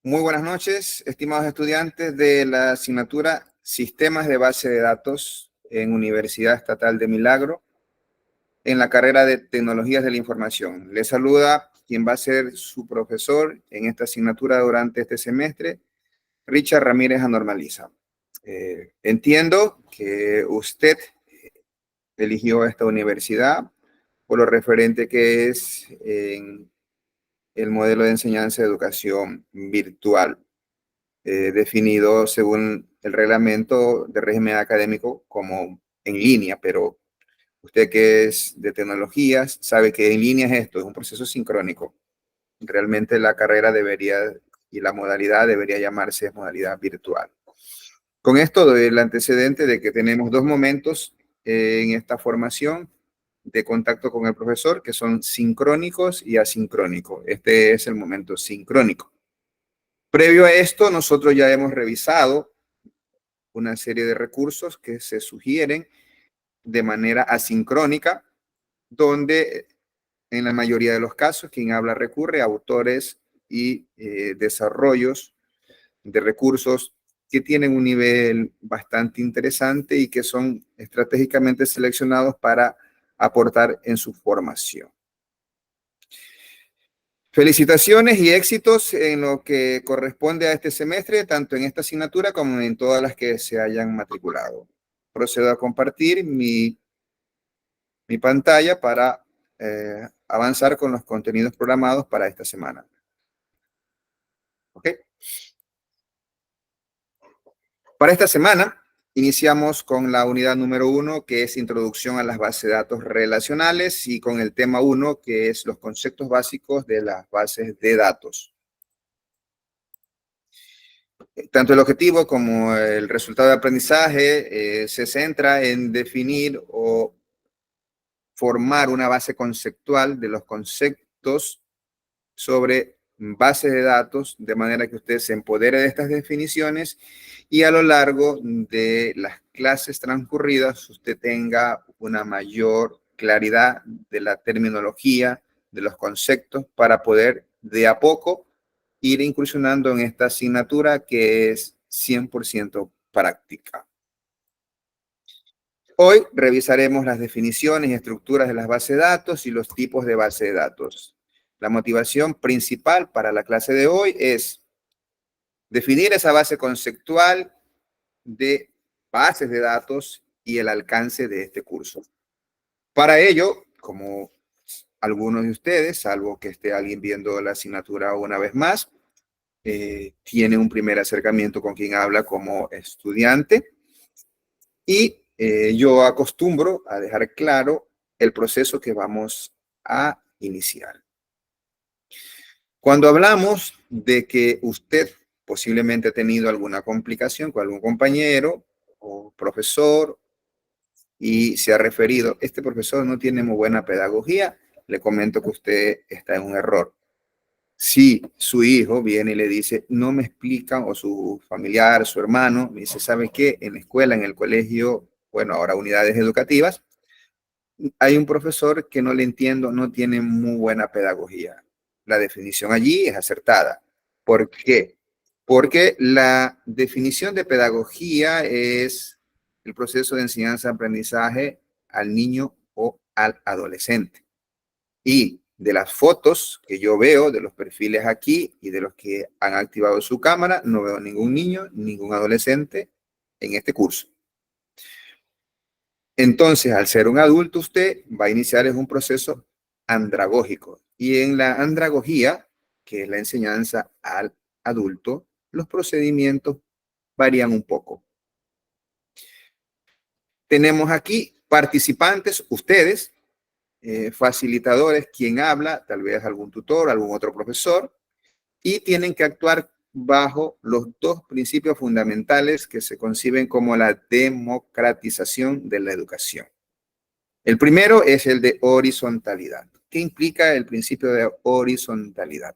Muy buenas noches, estimados estudiantes de la asignatura Sistemas de Base de Datos en Universidad Estatal de Milagro, en la carrera de Tecnologías de la Información. Les saluda quien va a ser su profesor en esta asignatura durante este semestre, Richard Ramírez Anormaliza. Entiendo que usted eligió esta universidad por lo referente que es en el modelo de enseñanza de educación virtual, definido según el reglamento de régimen académico como en línea, pero usted que es de tecnologías sabe que en línea es esto, es un proceso sincrónico. Realmente la carrera debería y la modalidad debería llamarse modalidad virtual. Con esto doy el antecedente de que tenemos dos momentos en esta formación de contacto con el profesor, que son sincrónicos y asincrónicos. Este es el momento sincrónico. Previo a esto, nosotros ya hemos revisado una serie de recursos que se sugieren de manera asincrónica, donde en la mayoría de los casos quien habla recurre a autores y desarrollos de recursos que tienen un nivel bastante interesante y que son estratégicamente seleccionados para aportar en su formación. Felicitaciones y éxitos en lo que corresponde a este semestre, tanto en esta asignatura como en todas las que se hayan matriculado. Procedo a compartir mi pantalla para avanzar con los contenidos programados para esta semana. ¿Ok? Para esta semana iniciamos con la unidad número 1, que es Introducción a las bases de datos relacionales, y con el tema 1, que es los conceptos básicos de las bases de datos. Tanto el objetivo como el resultado de aprendizaje se centra en definir o formar una base conceptual de los conceptos sobre bases de datos, de manera que usted se empodere de estas definiciones y a lo largo de las clases transcurridas usted tenga una mayor claridad de la terminología, de los conceptos, para poder de a poco ir incursionando en esta asignatura que es 100% práctica. Hoy revisaremos las definiciones y estructuras de las bases de datos y los tipos de base de datos. La motivación principal para la clase de hoy es definir esa base conceptual de bases de datos y el alcance de este curso. Para ello, como algunos de ustedes, salvo que esté alguien viendo la asignatura una vez más, tiene un primer acercamiento con quien habla como estudiante, y yo acostumbro a dejar claro el proceso que vamos a iniciar. Cuando hablamos de que usted posiblemente ha tenido alguna complicación con algún compañero o profesor y se ha referido, este profesor no tiene muy buena pedagogía, le comento que usted está en un error. Si su hijo viene y le dice, no me explican, o su familiar, su hermano, me dice, ¿sabe qué? En la escuela, en el colegio, bueno, ahora unidades educativas, hay un profesor que no le entiendo, no tiene muy buena pedagogía. La definición allí es acertada. ¿Por qué? Porque la definición de pedagogía es el proceso de enseñanza-aprendizaje al niño o al adolescente. Y de las fotos que yo veo, de los perfiles aquí y de los que han activado su cámara, no veo ningún niño, ningún adolescente en este curso. Entonces, al ser un adulto, usted va a iniciar un proceso andragógico. Y en la andragogía, que es la enseñanza al adulto, los procedimientos varían un poco. Tenemos aquí participantes, ustedes, facilitadores, quien habla, tal vez algún tutor, algún otro profesor, y tienen que actuar bajo los dos principios fundamentales que se conciben como la democratización de la educación. El primero es el de horizontalidad. ¿Qué implica el principio de horizontalidad?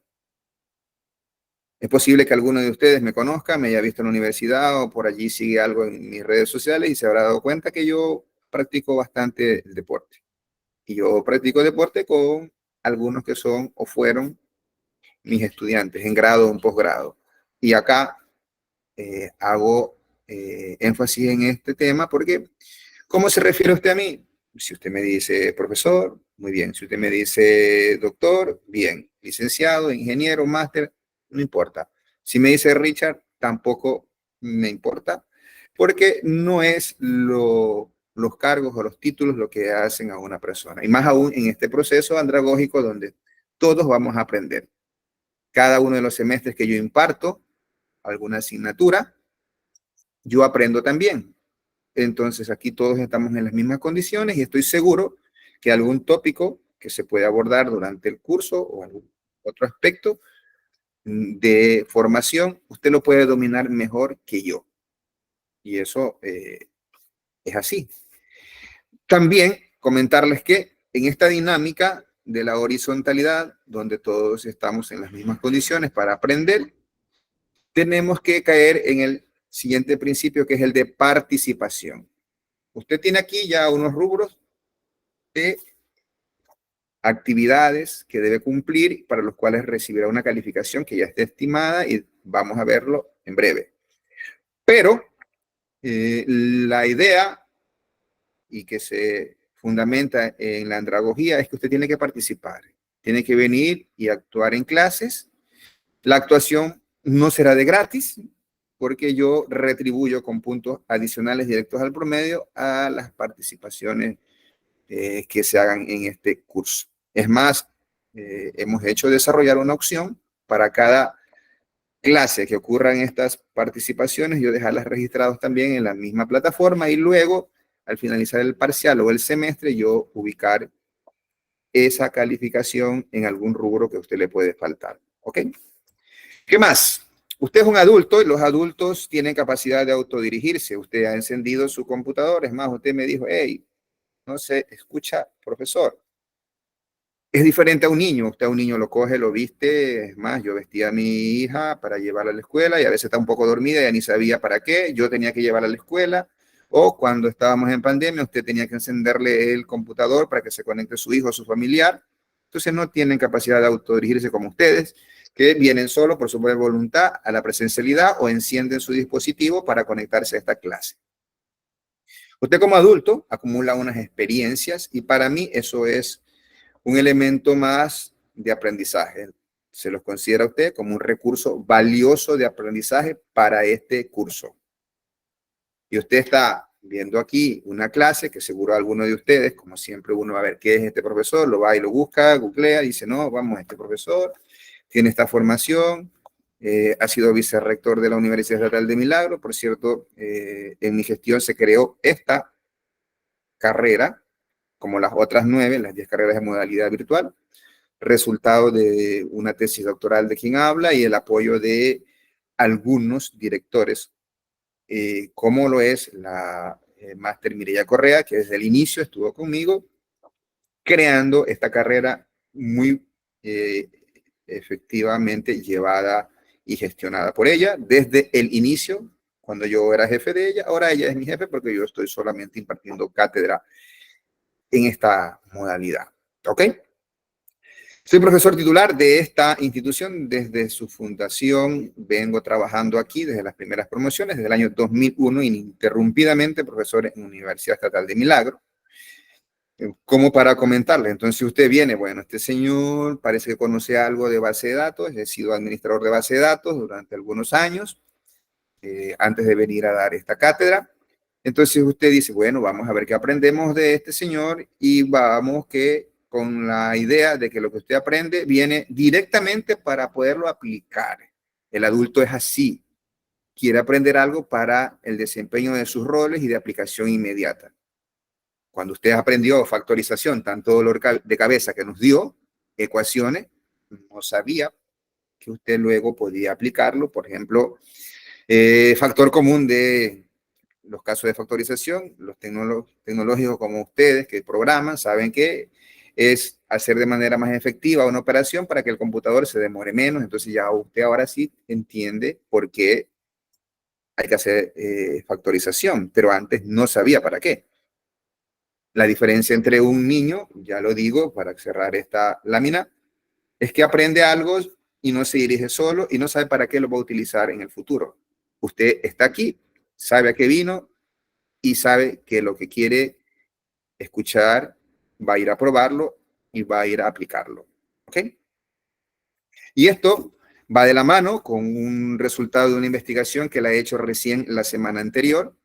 Es posible que alguno de ustedes me conozca, me haya visto en la universidad o por allí sigue algo en mis redes sociales y se habrá dado cuenta que yo practico bastante el deporte. Y yo practico deporte con algunos que son o fueron mis estudiantes en grado o en posgrado. Y acá hago énfasis en este tema porque, ¿cómo se refiere usted a mí? Si usted me dice profesor, muy bien. Si usted me dice doctor, bien. Licenciado, ingeniero, máster, no importa. Si me dice Richard, tampoco me importa, porque no es los cargos o los títulos lo que hacen a una persona. Y más aún en este proceso andragógico donde todos vamos a aprender. Cada uno de los semestres que yo imparto alguna asignatura, yo aprendo también. Entonces aquí todos estamos en las mismas condiciones y estoy seguro que algún tópico que se puede abordar durante el curso o algún otro aspecto de formación, usted lo puede dominar mejor que yo. Y eso es así. También comentarles que en esta dinámica de la horizontalidad, donde todos estamos en las mismas condiciones para aprender, tenemos que caer en el siguiente principio, que es el de participación. Usted tiene aquí ya unos rubros de actividades que debe cumplir para los cuales recibirá una calificación que ya esté estimada y vamos a verlo en breve. Pero la idea y que se fundamenta en la andragogía es que usted tiene que participar, tiene que venir y actuar en clases. La actuación no será de gratis, porque yo retribuyo con puntos adicionales directos al promedio a las participaciones que se hagan en este curso. Es más, hemos hecho desarrollar una opción para cada clase que ocurran estas participaciones, yo dejarlas registradas también en la misma plataforma y luego, al finalizar el parcial o el semestre, yo ubicar esa calificación en algún rubro que a usted le puede faltar. ¿Ok? ¿Qué más? Usted es un adulto y los adultos tienen capacidad de autodirigirse. Usted ha encendido su computador. Es más, usted me dijo, hey, no se escucha, profesor. Es diferente a un niño. Usted a un niño lo coge, lo viste. Es más, yo vestía a mi hija para llevarla a la escuela y a veces está un poco dormida, ya ni sabía para qué. Yo tenía que llevarla a la escuela. O cuando estábamos en pandemia, usted tenía que encenderle el computador para que se conecte su hijo o su familiar. Entonces no tienen capacidad de autodirigirse como ustedes, que vienen solo por su propia voluntad a la presencialidad o encienden su dispositivo para conectarse a esta clase. Usted como adulto acumula unas experiencias y para mí eso es un elemento más de aprendizaje. Se los considera usted como un recurso valioso de aprendizaje para este curso. Y usted está viendo aquí una clase que seguro alguno de ustedes, como siempre uno va a ver qué es este profesor, lo va y lo busca, googlea, dice, no, vamos, este profesor tiene esta formación, ha sido vicerrector de la Universidad Estatal de Milagro. Por cierto, en mi gestión se creó esta carrera, como las otras 9, las 10 carreras de modalidad virtual, resultado de una tesis doctoral de quien habla y el apoyo de algunos directores, como lo es la máster Mireya Correa, que desde el inicio estuvo conmigo creando esta carrera muy efectivamente llevada y gestionada por ella desde el inicio, cuando yo era jefe de ella. Ahora ella es mi jefe porque yo estoy solamente impartiendo cátedra en esta modalidad. ¿Ok? Soy profesor titular de esta institución desde su fundación. Vengo trabajando aquí desde las primeras promociones, desde el año 2001, ininterrumpidamente profesor en Universidad Estatal de Milagro. Como para comentarle, entonces si usted viene, bueno, este señor parece que conoce algo de base de datos, he sido administrador de base de datos durante algunos años, antes de venir a dar esta cátedra. Entonces usted dice, bueno, vamos a ver qué aprendemos de este señor y vamos que con la idea de que lo que usted aprende viene directamente para poderlo aplicar. El adulto es así, quiere aprender algo para el desempeño de sus roles y de aplicación inmediata. Cuando usted aprendió factorización, tanto dolor de cabeza que nos dio, ecuaciones, no sabía que usted luego podía aplicarlo. Por ejemplo, factor común de los casos de factorización, los tecnológicos como ustedes que programan, saben que es hacer de manera más efectiva una operación para que el computador se demore menos. Entonces ya usted ahora sí entiende por qué hay que hacer factorización, pero antes no sabía para qué. La diferencia entre un niño, ya lo digo para cerrar esta lámina, es que aprende algo y no se dirige solo y no sabe para qué lo va a utilizar en el futuro. Usted está aquí, sabe a qué vino y sabe que lo que quiere escuchar va a ir a probarlo y va a ir a aplicarlo. ¿Ok? Y esto va de la mano con un resultado de una investigación que la he hecho recién la semana anterior.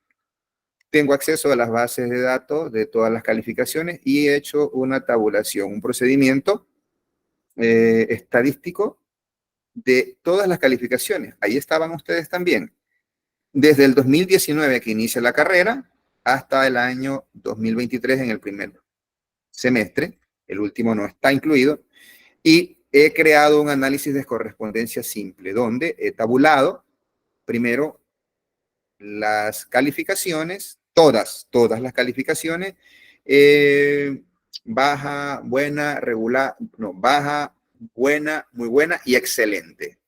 Tengo acceso a las bases de datos de todas las calificaciones y he hecho una tabulación, un procedimiento estadístico de todas las calificaciones. Ahí estaban ustedes también. Desde el 2019 que inicia la carrera hasta el año 2023 en el primer semestre. El último no está incluido. Y he creado un análisis de correspondencia simple donde he tabulado primero las calificaciones, todas las calificaciones, baja, buena, regular, no, baja, buena, muy buena y excelente.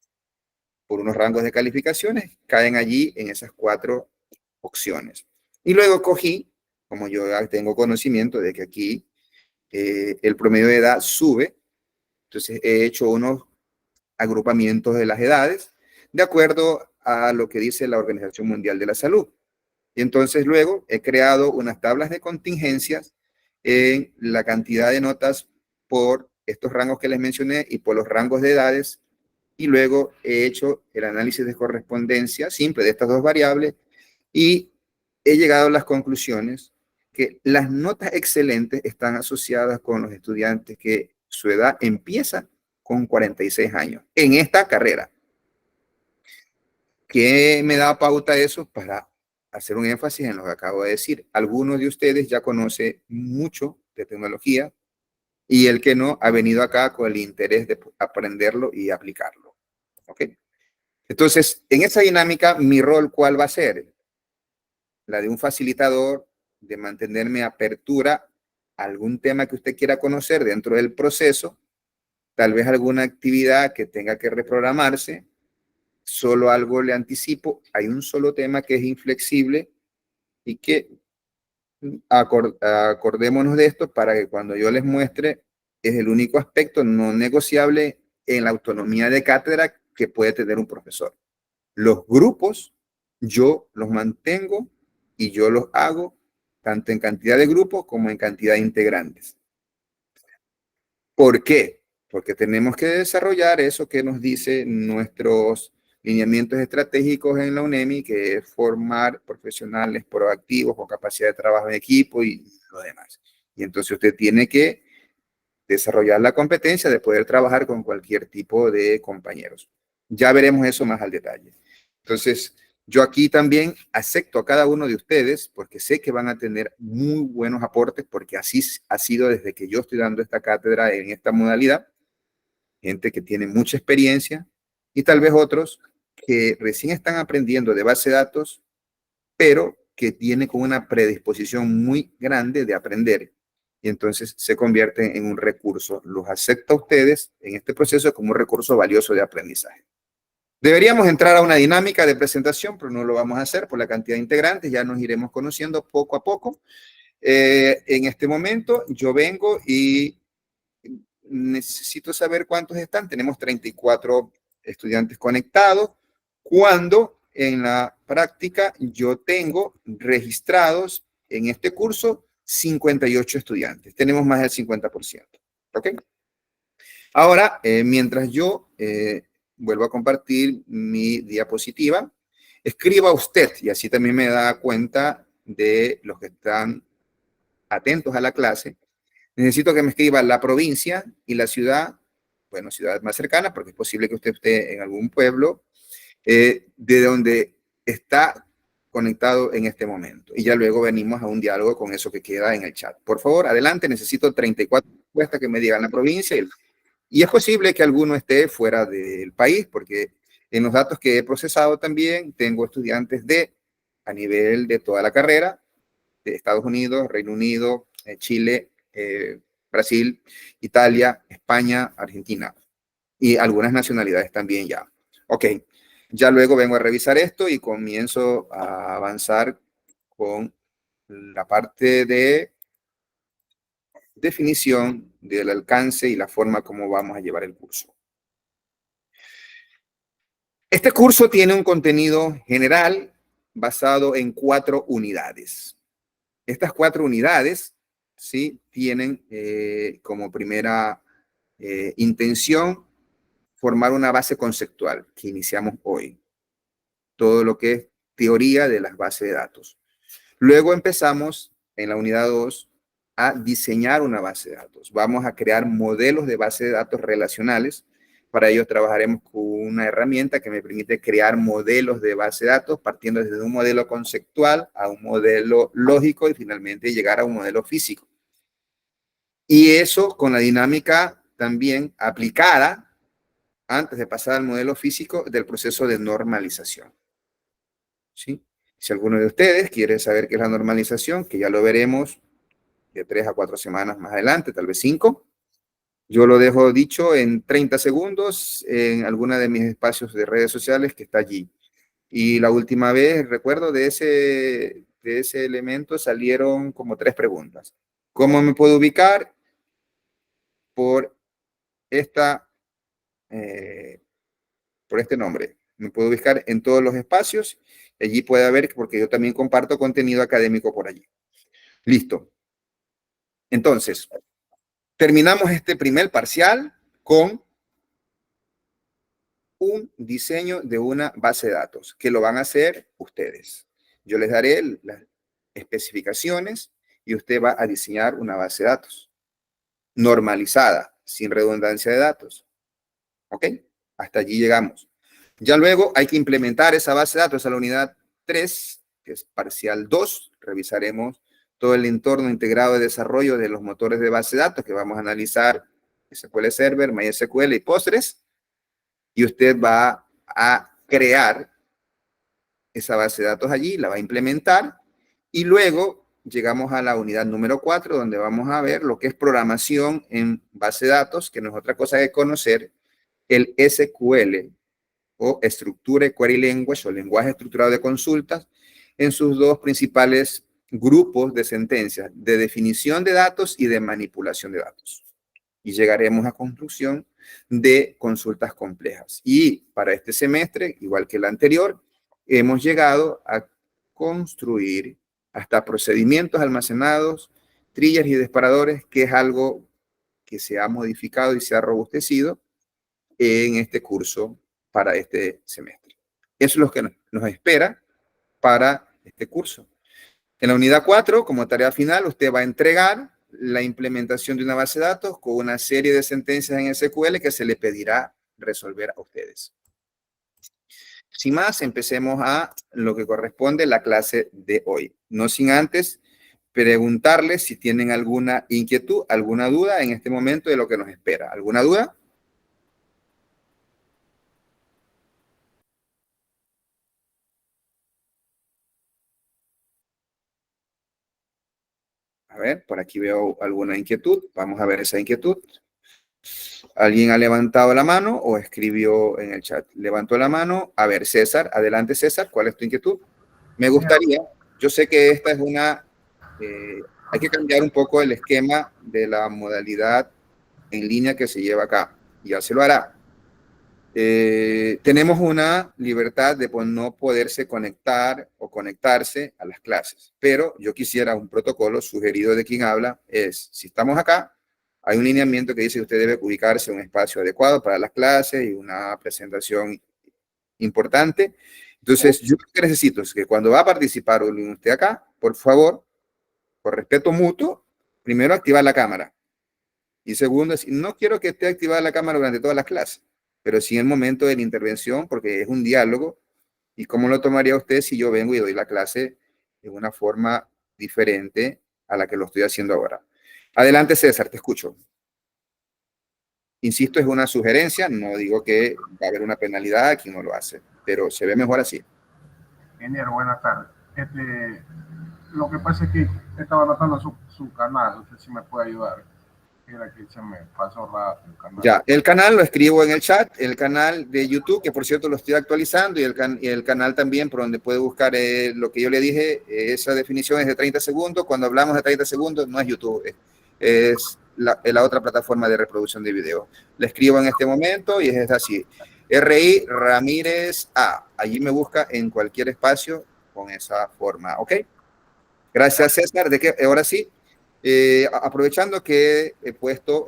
Por unos rangos de calificaciones, caen allí en esas 4 opciones. Y luego cogí, como yo ya tengo conocimiento de que aquí el promedio de edad sube, entonces he hecho unos agrupamientos de las edades de acuerdo a lo que dice la Organización Mundial de la Salud. Y entonces luego he creado unas tablas de contingencias en la cantidad de notas por estos rangos que les mencioné y por los rangos de edades. Y luego he hecho el análisis de correspondencia simple de estas dos variables y he llegado a las conclusiones que las notas excelentes están asociadas con los estudiantes que su edad empieza con 46 años en esta carrera. ¿Qué me da pauta eso? Para hacer un énfasis en lo que acabo de decir. Algunos de ustedes ya conocen mucho de tecnología y el que no ha venido acá con el interés de aprenderlo y aplicarlo. ¿Ok? Entonces, en esa dinámica, mi rol, ¿cuál va a ser? La de un facilitador, de mantenerme apertura a algún tema que usted quiera conocer dentro del proceso, tal vez alguna actividad que tenga que reprogramarse. Solo algo le anticipo, hay un solo tema que es inflexible y que acordémonos de esto para que cuando yo les muestre es el único aspecto no negociable en la autonomía de cátedra que puede tener un profesor. Los grupos yo los mantengo y yo los hago tanto en cantidad de grupos como en cantidad de integrantes. ¿Por qué? Porque tenemos que desarrollar eso que nos dice nuestros lineamientos estratégicos en la UNEMI, que es formar profesionales proactivos con capacidad de trabajo en equipo y lo demás. Y entonces usted tiene que desarrollar la competencia de poder trabajar con cualquier tipo de compañeros. Ya veremos eso más al detalle. Entonces, yo aquí también acepto a cada uno de ustedes porque sé que van a tener muy buenos aportes porque así ha sido desde que yo estoy dando esta cátedra en esta modalidad. Gente que tiene mucha experiencia y tal vez otros que recién están aprendiendo de base de datos, pero que tienen con una predisposición muy grande de aprender y entonces se convierten en un recurso. Los acepto a ustedes en este proceso como un recurso valioso de aprendizaje. Deberíamos entrar a una dinámica de presentación, pero no lo vamos a hacer por la cantidad de integrantes, ya nos iremos conociendo poco a poco. En este momento yo vengo y necesito saber cuántos están. Tenemos 34 estudiantes conectados, cuando en la práctica yo tengo registrados en este curso 58 estudiantes. Tenemos más del 50%. ¿Ok? Ahora, mientras yo vuelvo a compartir mi diapositiva, escriba usted y así también me da cuenta de los que están atentos a la clase. Necesito que me escriba la provincia y la ciudad, bueno, ciudad más cercana, porque es posible que usted esté en algún pueblo, de donde está conectado en este momento. Y ya luego venimos a un diálogo con eso que queda en el chat. Por favor, adelante, necesito 34 respuestas que me digan la provincia y es posible que alguno esté fuera del país, porque en los datos que he procesado también tengo estudiantes a nivel de toda la carrera, de Estados Unidos, Reino Unido, Chile, Brasil, Italia, España, Argentina y algunas nacionalidades también ya. Ok, ya luego vengo a revisar esto y comienzo a avanzar con la parte de definición del alcance y la forma como vamos a llevar el curso. Este curso tiene un contenido general basado en 4 unidades. Estas 4 unidades, ¿sí?, tienen como primera intención formar una base conceptual que iniciamos hoy. Todo lo que es teoría de las bases de datos. Luego empezamos en la unidad 2 a diseñar una base de datos. Vamos a crear modelos de base de datos relacionales. Para ello trabajaremos con una herramienta que me permite crear modelos de base de datos partiendo desde un modelo conceptual a un modelo lógico y finalmente llegar a un modelo físico. Y eso con la dinámica también aplicada antes de pasar al modelo físico del proceso de normalización. ¿Sí? Si alguno de ustedes quiere saber qué es la normalización, que ya lo veremos de 3 a 4 semanas más adelante, tal vez 5, yo lo dejo dicho en 30 segundos en alguna de mis espacios de redes sociales que está allí. Y la última vez, recuerdo, de ese elemento salieron como 3 preguntas. ¿Cómo me puedo ubicar? Por por este nombre. Me puedo ubicar en todos los espacios. Allí puede haber, porque yo también comparto contenido académico por allí. Listo. Entonces, terminamos este primer parcial con un diseño de una base de datos, que lo van a hacer ustedes. Yo les daré las especificaciones y usted va a diseñar una base de datos normalizada, sin redundancia de datos. ¿Ok? Hasta allí llegamos. Ya luego hay que implementar esa base de datos a la unidad 3, que es parcial 2. Revisaremos todo el entorno integrado de desarrollo de los motores de base de datos que vamos a analizar: SQL Server, MySQL y Postgres. Y usted va a crear esa base de datos allí, la va a implementar. Y luego llegamos a la unidad número 4, donde vamos a ver lo que es programación en base de datos, que no es otra cosa que conocer el SQL, o Structured Query Language, o lenguaje estructurado de consultas, en sus 2 principales grupos de sentencias, de definición de datos y de manipulación de datos. Y llegaremos a conclusión de consultas complejas. Y para este semestre, igual que el anterior, hemos llegado a construir hasta procedimientos almacenados, triggers y disparadores, que es algo que se ha modificado y se ha robustecido en este curso para este semestre. Eso es lo que nos espera para este curso. En la unidad 4, como tarea final, usted va a entregar la implementación de una base de datos con una serie de sentencias en SQL que se le pedirá resolver a ustedes. Sin más, empecemos a lo que corresponde la clase de hoy. No sin antes preguntarles si tienen alguna inquietud, alguna duda en este momento de lo que nos espera. ¿Alguna duda? A ver, por aquí veo alguna inquietud. Vamos a ver esa inquietud. ¿Alguien ha levantado la mano o escribió en el chat? Levantó la mano. A ver, César, adelante César, ¿cuál es tu inquietud? Me gustaría, yo sé que esta es hay que cambiar un poco el esquema de la modalidad en línea que se lleva acá. Ya se lo hará. Tenemos una libertad de no poderse conectar o conectarse a las clases, pero yo quisiera un protocolo sugerido de quien habla, es, si estamos acá, hay un lineamiento que dice que usted debe ubicarse en un espacio adecuado para las clases y una presentación importante. Entonces, yo lo que necesito es que cuando va a participar usted acá, por favor, por respeto mutuo, primero activar la cámara. Y segundo, no quiero que esté activada la cámara durante todas las clases, pero sí en el momento de la intervención, porque es un diálogo. ¿Y cómo lo tomaría usted si yo vengo y doy la clase de una forma diferente a la que lo estoy haciendo ahora? Adelante, César, te escucho. Insisto, es una sugerencia, no digo que va a haber una penalidad a quien no lo hace, pero se ve mejor así. Ingeniero, buenas tardes. Lo que pasa es que estaba notando su canal, no sé si me puede ayudar. Era que se me pasó rápido el canal. Ya, el canal lo escribo en el chat, el canal de YouTube, que por cierto lo estoy actualizando, y el canal también por donde puede buscar lo que yo le dije, esa definición es de 30 segundos. Cuando hablamos de 30 segundos no es YouTube, es la otra plataforma de reproducción de video. Le escribo en este momento y es así. RI Ramírez A. Allí me busca en cualquier espacio con esa forma, ¿ok? Gracias, César. ¿De qué? Ahora sí, aprovechando que he puesto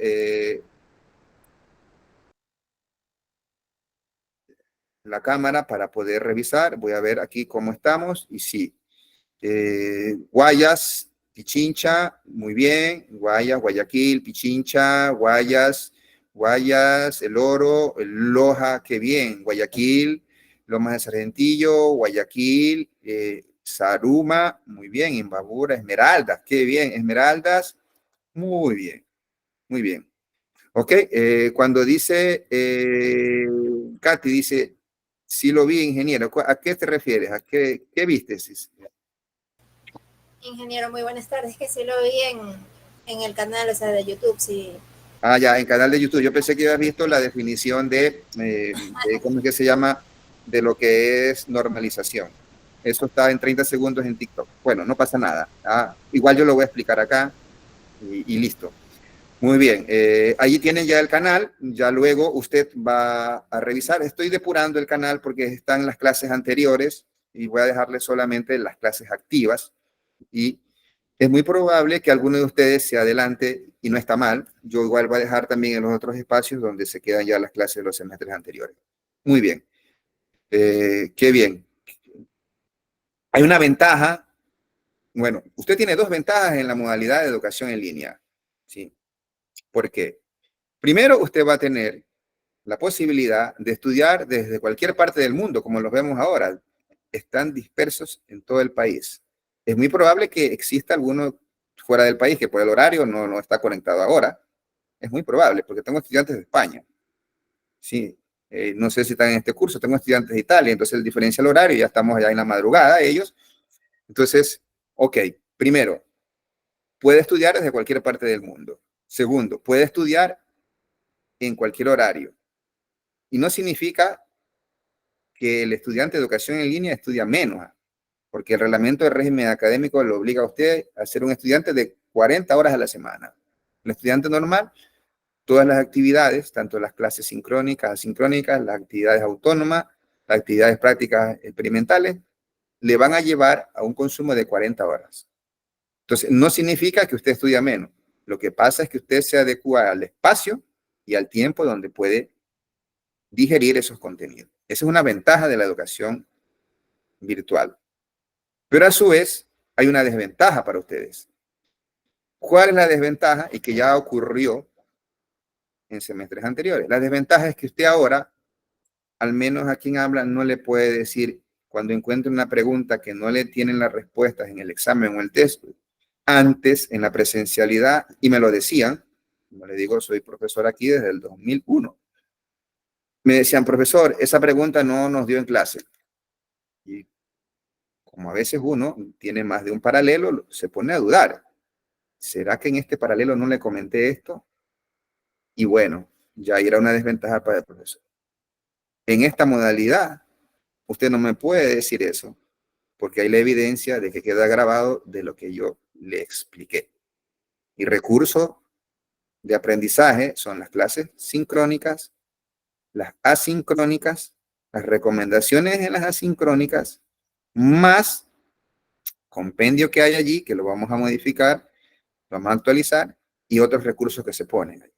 la cámara para poder revisar, voy a ver aquí cómo estamos y sí. Guayas, Pichincha, muy bien. Guayas, Guayaquil, Pichincha, Guayas, Guayas, El Oro, Loja, qué bien. Guayaquil, Lomas de Sargentillo, Guayaquil, Saruma, muy bien. Imbabura, Esmeraldas, qué bien. Esmeraldas, muy bien, muy bien. Ok, cuando dice, Katy dice, sí lo vi, ingeniero, ¿a qué te refieres? ¿A qué viste? Ingeniero, muy buenas tardes. Que sí lo vi en el canal, o sea, de YouTube, sí. Ah, ya, en canal de YouTube. Yo pensé que habías visto la definición ¿cómo es que se llama? De lo que es normalización. Eso está en 30 segundos en TikTok. Bueno, no pasa nada. Igual yo lo voy a explicar acá y listo. Muy bien. Allí tienen ya el canal. Ya luego usted va a revisar. Estoy depurando el canal porque están las clases anteriores y voy a dejarle solamente las clases activas y es muy probable que alguno de ustedes se adelante y no está mal. Yo igual voy a dejar también en los otros espacios donde se quedan ya las clases de los semestres anteriores. Muy bien. Qué bien. Hay una ventaja. Bueno, usted tiene dos ventajas en la modalidad de educación en línea. ¿Sí? ¿Por qué? Primero, usted va a tener la posibilidad de estudiar desde cualquier parte del mundo, como los vemos ahora. Están dispersos en todo el país. Es muy probable que exista alguno fuera del país que por el horario no está conectado ahora. Es muy probable, porque tengo estudiantes de España. Sí, no sé si están en este curso, tengo estudiantes de Italia, entonces el diferencia el horario, ya estamos allá en la madrugada ellos. Entonces, ok, primero, puede estudiar desde cualquier parte del mundo. Segundo, puede estudiar en cualquier horario. Y no significa que el estudiante de educación en línea estudia menos, porque el reglamento del régimen académico lo obliga a usted a ser un estudiante de 40 horas a la semana. El estudiante normal, todas las actividades, tanto las clases sincrónicas, asincrónicas, las actividades autónomas, las actividades prácticas experimentales, le van a llevar a un consumo de 40 horas. Entonces, no significa que usted estudia menos. Lo que pasa es que usted se adecua al espacio y al tiempo donde puede digerir esos contenidos. Esa es una ventaja de la educación virtual. Pero a su vez, hay una desventaja para ustedes. ¿Cuál es la desventaja? Y que ya ocurrió en semestres anteriores. La desventaja es que usted ahora, al menos a quien habla, no le puede decir cuando encuentre una pregunta que no le tienen las respuestas en el examen o el test. Antes, en la presencialidad, y me lo decían, como le digo, soy profesor aquí desde el 2001. Me decían, profesor, esa pregunta no nos dio en clase. Y como a veces uno tiene más de un paralelo, se pone a dudar. ¿Será que en este paralelo no le comenté esto? Y bueno, ya era una desventaja para el profesor. En esta modalidad, usted no me puede decir eso, porque hay la evidencia de que queda grabado de lo que yo le expliqué. Y recursos de aprendizaje son las clases sincrónicas, las asincrónicas, las recomendaciones en las asincrónicas, más compendio que hay allí, que lo vamos a modificar, lo vamos a actualizar, y otros recursos que se ponen.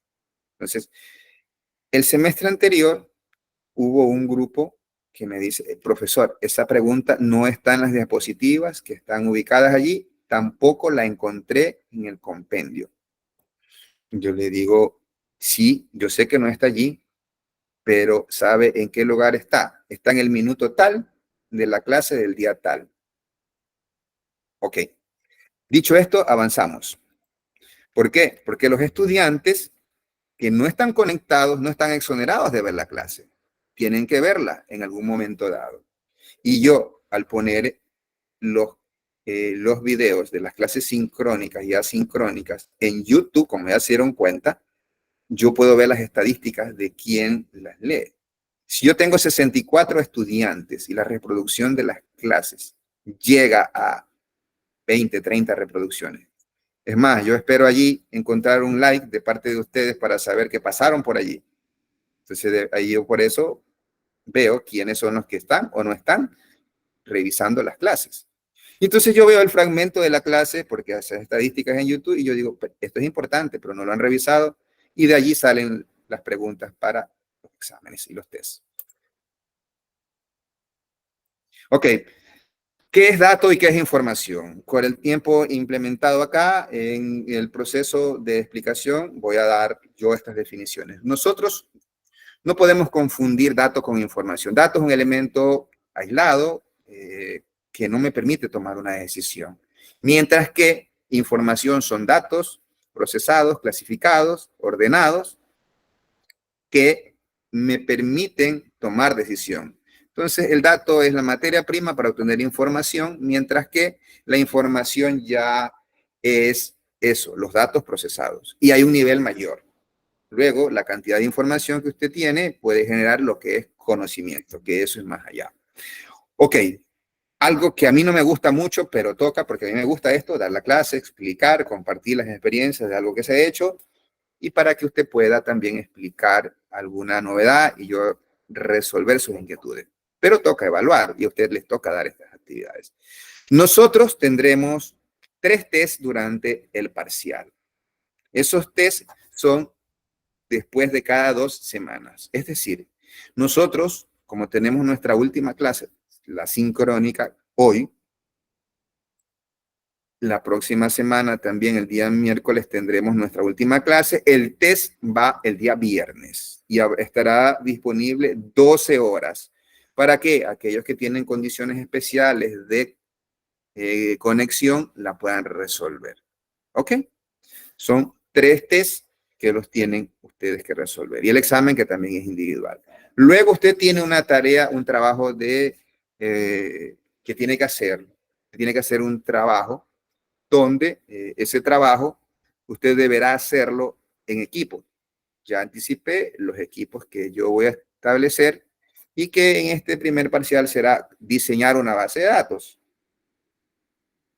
Entonces, el semestre anterior hubo un grupo que me dice, profesor, esa pregunta no está en las diapositivas que están ubicadas allí, tampoco la encontré en el compendio. Yo le digo, sí, yo sé que no está allí, pero ¿sabe en qué lugar está? Está en el minuto tal de la clase del día tal. Ok. Dicho esto, avanzamos. ¿Por qué? Porque los estudiantes que no están conectados no están exonerados de ver la clase. Tienen que verla en algún momento dado. Y yo, al poner los videos de las clases sincrónicas y asincrónicas en YouTube, como ya se dieron cuenta, yo puedo ver las estadísticas de quién las lee. Si yo tengo 64 estudiantes y la reproducción de las clases llega a 20, 30 reproducciones. Es más, yo espero allí encontrar un like de parte de ustedes para saber que pasaron por allí. Entonces, ahí yo por eso veo quiénes son los que están o no están revisando las clases. Y entonces yo veo el fragmento de la clase porque hace estadísticas en YouTube y yo digo, esto es importante, pero no lo han revisado. Y de allí salen las preguntas para los exámenes y los tests. Ok, ¿qué es dato y qué es información? Con el tiempo implementado acá en el proceso de explicación, voy a dar yo estas definiciones. Nosotros no podemos confundir dato con información. Dato es un elemento aislado que no me permite tomar una decisión. Mientras que información son datos procesados, clasificados, ordenados, que me permiten tomar decisión. Entonces, el dato es la materia prima para obtener información, mientras que la información ya es eso, los datos procesados. Y hay un nivel mayor. Luego, la cantidad de información que usted tiene puede generar lo que es conocimiento, que eso es más allá. Ok, algo que a mí no me gusta mucho, pero toca, porque a mí me gusta esto, dar la clase, explicar, compartir las experiencias de algo que se ha hecho, y para que usted pueda también explicar alguna novedad y yo resolver sus inquietudes. Pero toca evaluar y a usted les toca dar estas actividades. Nosotros tendremos 3 tests durante el parcial. Esos tests son después de cada 2 semanas. Es decir, nosotros, como tenemos nuestra última clase, la sincrónica, hoy, la próxima semana, también el día miércoles, tendremos nuestra última clase. El test va el día viernes y estará disponible 12 horas. ¿Para qué? Aquellos que tienen condiciones especiales de conexión la puedan resolver. ¿Ok? Son 3 tests que los tienen ustedes que resolver. Y el examen que también es individual. Luego usted tiene una tarea, un trabajo que tiene que hacer. Tiene que hacer un trabajo donde ese trabajo usted deberá hacerlo en equipo. Ya anticipé los equipos que yo voy a establecer y que en este primer parcial será diseñar una base de datos.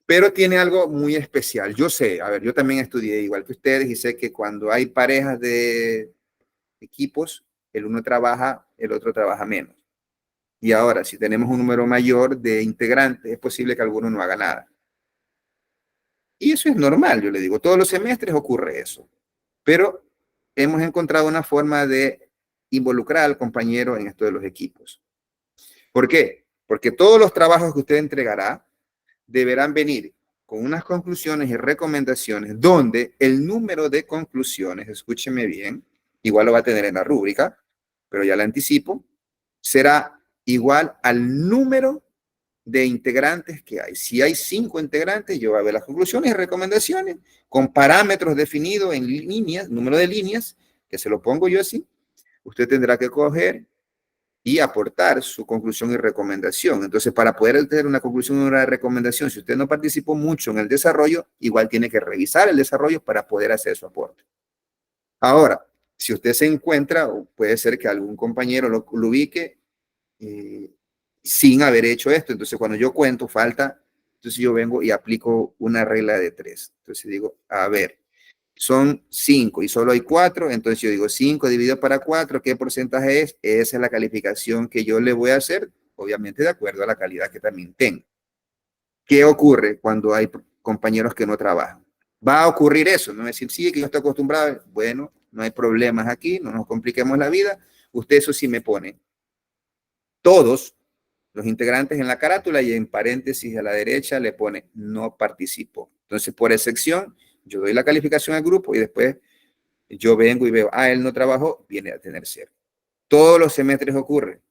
Pero tiene algo muy especial. Yo sé, a ver, yo también estudié igual que ustedes y sé que cuando hay parejas de equipos, el uno trabaja, el otro trabaja menos. Y ahora, si tenemos un número mayor de integrantes, es posible que alguno no haga nada. Y eso es normal, yo le digo, todos los semestres ocurre eso. Pero hemos encontrado una forma de involucrar al compañero en esto de los equipos. ¿Por qué? Porque todos los trabajos que usted entregará deberán venir con unas conclusiones y recomendaciones donde el número de conclusiones, escúcheme bien, igual lo va a tener en la rúbrica, pero ya la anticipo, será igual al número de integrantes que hay. Si hay 5 integrantes, yo voy a ver las conclusiones y recomendaciones con parámetros definidos en líneas, número de líneas, que se lo pongo yo así. Usted tendrá que coger y aportar su conclusión y recomendación. Entonces, para poder tener una conclusión y una recomendación, si usted no participó mucho en el desarrollo, igual tiene que revisar el desarrollo para poder hacer su aporte. Ahora, si usted se encuentra, o puede ser que algún compañero lo ubique sin haber hecho esto. Entonces, cuando yo cuento, falta, entonces yo vengo y aplico una regla de 3. Entonces digo, a ver, son 5 y solo hay 4, entonces yo digo 5 dividido para 4, ¿qué porcentaje es? Esa es la calificación que yo le voy a hacer, obviamente de acuerdo a la calidad que también tengo. ¿Qué ocurre cuando hay compañeros que no trabajan? Va a ocurrir eso, no es decir, sí, que yo estoy acostumbrado, bueno, no hay problemas aquí, no nos compliquemos la vida, usted eso sí me pone todos los integrantes en la carátula y en paréntesis a la derecha le pone no participó. Entonces, por excepción, yo doy la calificación al grupo y después yo vengo y veo, él no trabajó, viene a tener 0. Todos los semestres ocurre.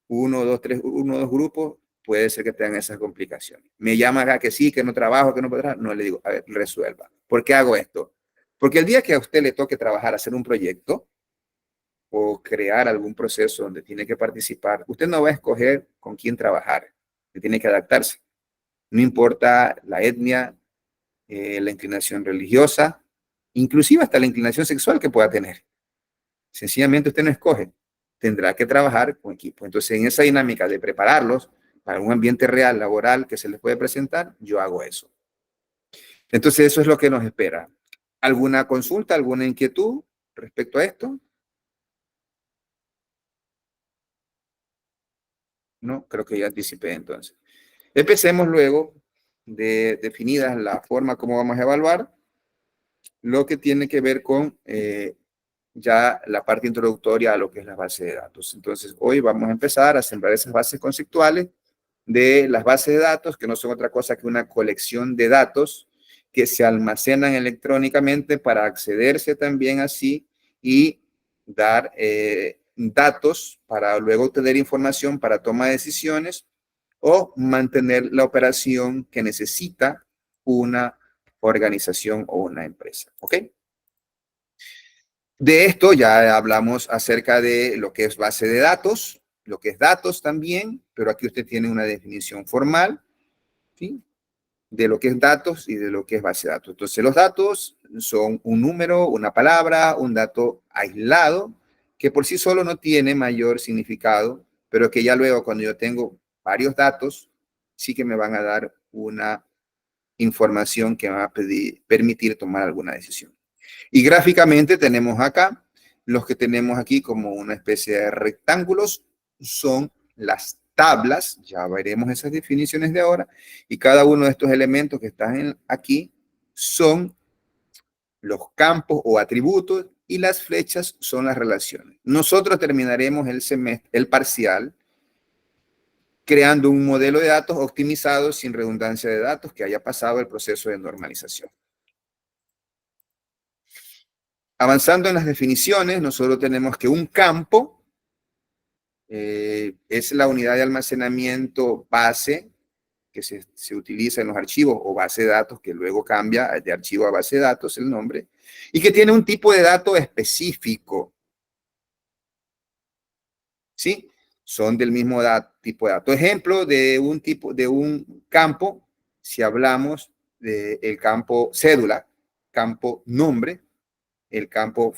1, 2, 3, 1, 2 grupos, puede ser que tengan esas complicaciones. Me llama acá que sí, que no trabajo, que no podrá. No, le digo, a ver, resuelva. ¿Por qué hago esto? Porque el día que a usted le toque trabajar, hacer un proyecto, o crear algún proceso donde tiene que participar, usted no va a escoger con quién trabajar, usted tiene que adaptarse. No importa la etnia, la inclinación religiosa, inclusive hasta la inclinación sexual que pueda tener. Sencillamente usted no escoge, tendrá que trabajar con equipo. Entonces, en esa dinámica de prepararlos para un ambiente real, laboral, que se les puede presentar, yo hago eso. Entonces, eso es lo que nos espera. ¿Alguna consulta, alguna inquietud respecto a esto? ¿no? Creo que ya anticipé entonces. Empecemos luego de definidas la forma como vamos a evaluar, lo que tiene que ver con ya la parte introductoria a lo que es la base de datos. Entonces, hoy vamos a empezar a sembrar esas bases conceptuales de las bases de datos, que no son otra cosa que una colección de datos que se almacenan electrónicamente para accederse también así y dar datos para luego obtener información para toma de decisiones o mantener la operación que necesita una organización o una empresa. ¿Ok? De esto ya hablamos acerca de lo que es base de datos, lo que es datos también, pero aquí usted tiene una definición formal, ¿sí? De lo que es datos y de lo que es base de datos. Entonces, los datos son un número, una palabra, un dato aislado, que por sí solo no tiene mayor significado, pero que ya luego cuando yo tengo varios datos, sí que me van a dar una información que me va a permitir tomar alguna decisión. Y gráficamente tenemos acá, los que tenemos aquí como una especie de rectángulos son las tablas, ya veremos esas definiciones de ahora, y cada uno de estos elementos que están aquí son los campos o atributos y las flechas son las relaciones. Nosotros terminaremos el semestre, el parcial, creando un modelo de datos optimizado sin redundancia de datos que haya pasado el proceso de normalización. Avanzando en las definiciones, nosotros tenemos que un campo es la unidad de almacenamiento base que se utiliza en los archivos o base de datos, que luego cambia de archivo a base de datos el nombre, y que tiene un tipo de dato específico. ¿Sí? Son del mismo tipo de dato. Ejemplo de un tipo, de un campo, si hablamos del campo cédula, campo nombre, el campo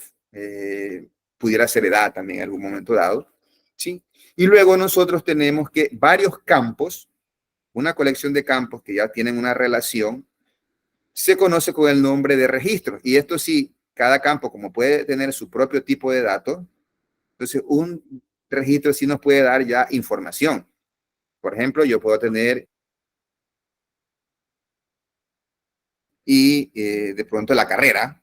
pudiera ser edad también en algún momento dado, ¿sí? Y luego nosotros tenemos que varios campos, una colección de campos que ya tienen una relación, se conoce con el nombre de registro. Y esto sí, cada campo, como puede tener su propio tipo de datos, entonces un registro sí nos puede dar ya información. Por ejemplo, yo puedo tener y de pronto la carrera.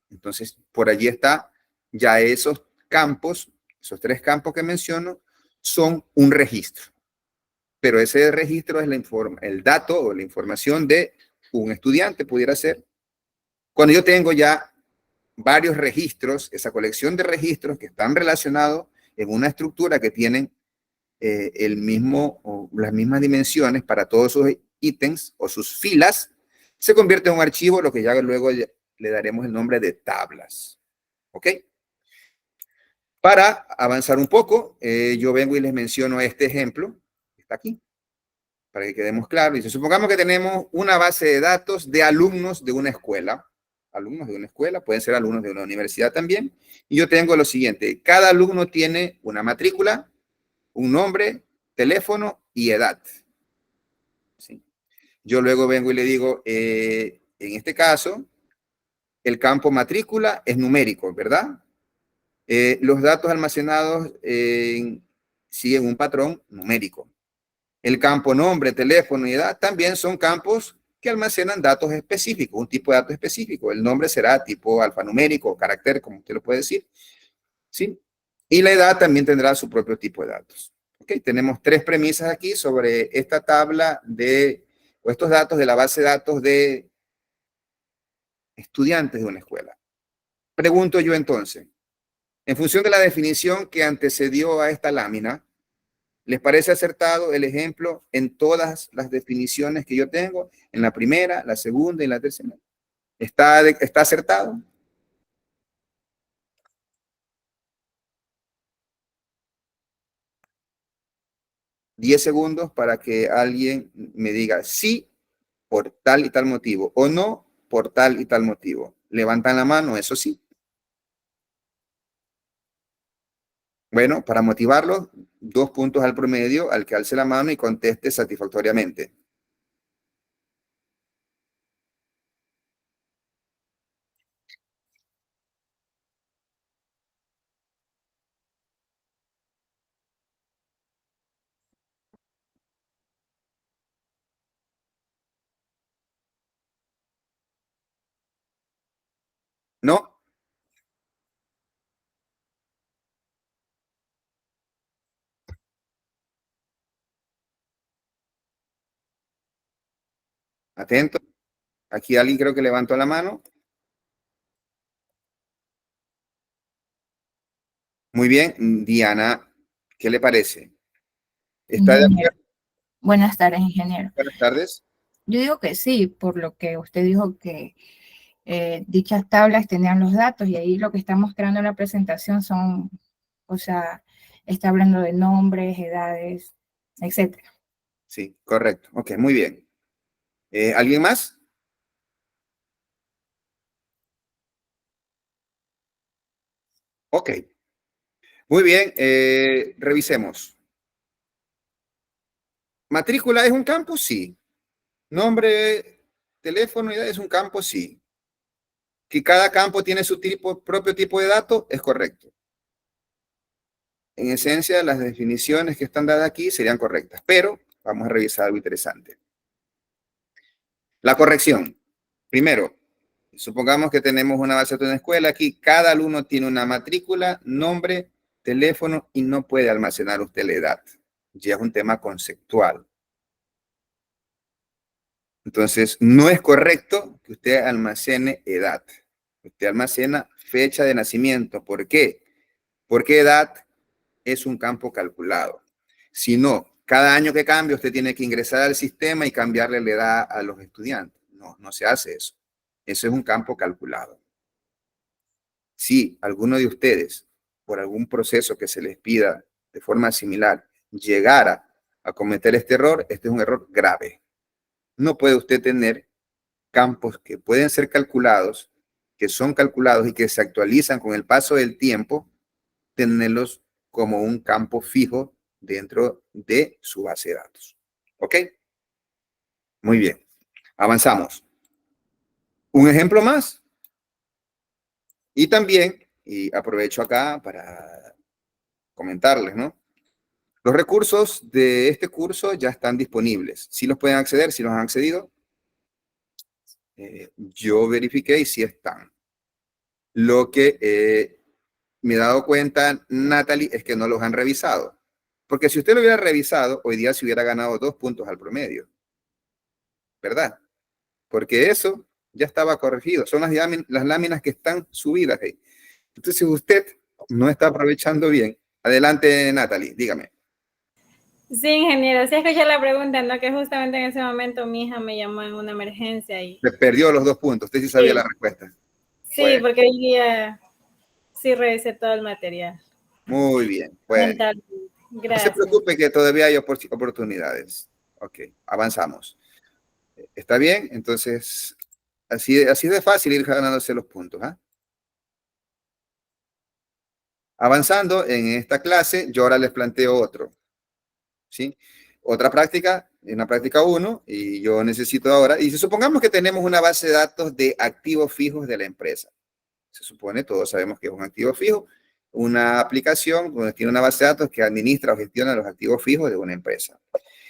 Entonces, por allí está ya esos campos, esos tres campos que menciono, son un registro. Pero ese registro es el dato o la información de un estudiante, pudiera ser. Cuando yo tengo ya varios registros, esa colección de registros que están relacionados en una estructura que tienen el mismo o las mismas dimensiones para todos sus ítems o sus filas, se convierte en un archivo, lo que ya luego le daremos el nombre de tablas. ¿Ok? Para avanzar un poco, yo vengo y les menciono este ejemplo, que está aquí, para que quedemos claros. Dice, supongamos que tenemos una base de datos de alumnos de una escuela. Alumnos de una escuela, pueden ser alumnos de una universidad también. Y yo tengo lo siguiente, cada alumno tiene una matrícula, un nombre, teléfono y edad. ¿Sí? Yo luego vengo y le digo, en este caso, el campo matrícula es numérico, ¿verdad? Los datos almacenados siguen un patrón numérico. El campo nombre, teléfono y edad también son campos que almacenan datos específicos, un tipo de dato específico. El nombre será tipo alfanumérico o carácter, como usted lo puede decir. ¿Sí? Y la edad también tendrá su propio tipo de datos. ¿Ok? Tenemos tres premisas aquí sobre esta tabla o estos datos de la base de datos de estudiantes de una escuela. Pregunto yo entonces, en función de la definición que antecedió a esta lámina, ¿les parece acertado el ejemplo en todas las definiciones que yo tengo? En la primera, la segunda y la tercera. ¿Está acertado? 10 segundos para que alguien me diga sí por tal y tal motivo o no por tal y tal motivo. Levantan la mano, eso sí. Bueno, para motivarlo, 2 puntos al promedio al que alce la mano y conteste satisfactoriamente. ¿No? Atento. Aquí alguien creo que levantó la mano. Muy bien, Diana, ¿qué le parece? ¿Está de Ingeniero. acuerdo? Buenas tardes, ingeniero. Buenas tardes. Yo digo que sí, por lo que usted dijo que dichas tablas tenían los datos y ahí lo que está mostrando en la presentación son, o sea, está hablando de nombres, edades, etcétera. Sí, correcto. Ok, muy bien. ¿Alguien más? Ok. Muy bien, revisemos. ¿Matrícula es un campo? Sí. ¿Nombre, teléfono, edad es un campo? Sí. ¿Que cada campo tiene su propio tipo de datos? Es correcto. En esencia, las definiciones que están dadas aquí serían correctas, pero vamos a revisar algo interesante. La corrección. Primero, supongamos que tenemos una base de una escuela. Aquí cada alumno tiene una matrícula, nombre, teléfono y no puede almacenar usted la edad. Ya es un tema conceptual. Entonces, no es correcto que usted almacene edad. Usted almacena fecha de nacimiento. ¿Por qué? Porque edad es un campo calculado. Si no, cada año que cambie, usted tiene que ingresar al sistema y cambiarle la edad a los estudiantes. No, no se hace eso. Eso es un campo calculado. Si alguno de ustedes, por algún proceso que se les pida de forma similar, llegara a cometer este error, este es un error grave. No puede usted tener campos que pueden ser calculados, que son calculados y que se actualizan con el paso del tiempo, tenerlos como un campo fijo dentro de su base de datos. ¿Ok? Muy bien. Avanzamos. Un ejemplo más. Y también, y aprovecho acá para comentarles, ¿no? Los recursos de este curso ya están disponibles. Si los pueden acceder, si los han accedido. Yo verifiqué y sí están. Lo que me he dado cuenta, Natalie, es que no los han revisado. Porque si usted lo hubiera revisado, hoy día se hubiera ganado 2 puntos al promedio. ¿Verdad? Porque eso ya estaba corregido. Son las láminas que están subidas ahí. Entonces usted no está aprovechando bien. Adelante, Natalie, dígame. Sí, ingeniero, sí escuché la pregunta, ¿no? Que justamente en ese momento mi hija me llamó en una emergencia y... Se perdió los 2 puntos. Usted sí sabía la respuesta. Sí, Bueno, porque hoy día sí revisé todo el material. muy bien. Bueno, no se Gracias. preocupe que todavía hay oportunidades. Ok, avanzamos. ¿Está bien? Entonces, así de fácil ir ganándose los puntos. ¿Ah? Avanzando en esta clase, yo ahora les planteo otro. ¿Sí? Otra práctica, en la práctica 1, y yo necesito ahora, y si supongamos que tenemos una base de datos de activos fijos de la empresa. Se supone, todos sabemos que es un activo fijo, una aplicación donde tiene una base de datos que administra o gestiona los activos fijos de una empresa.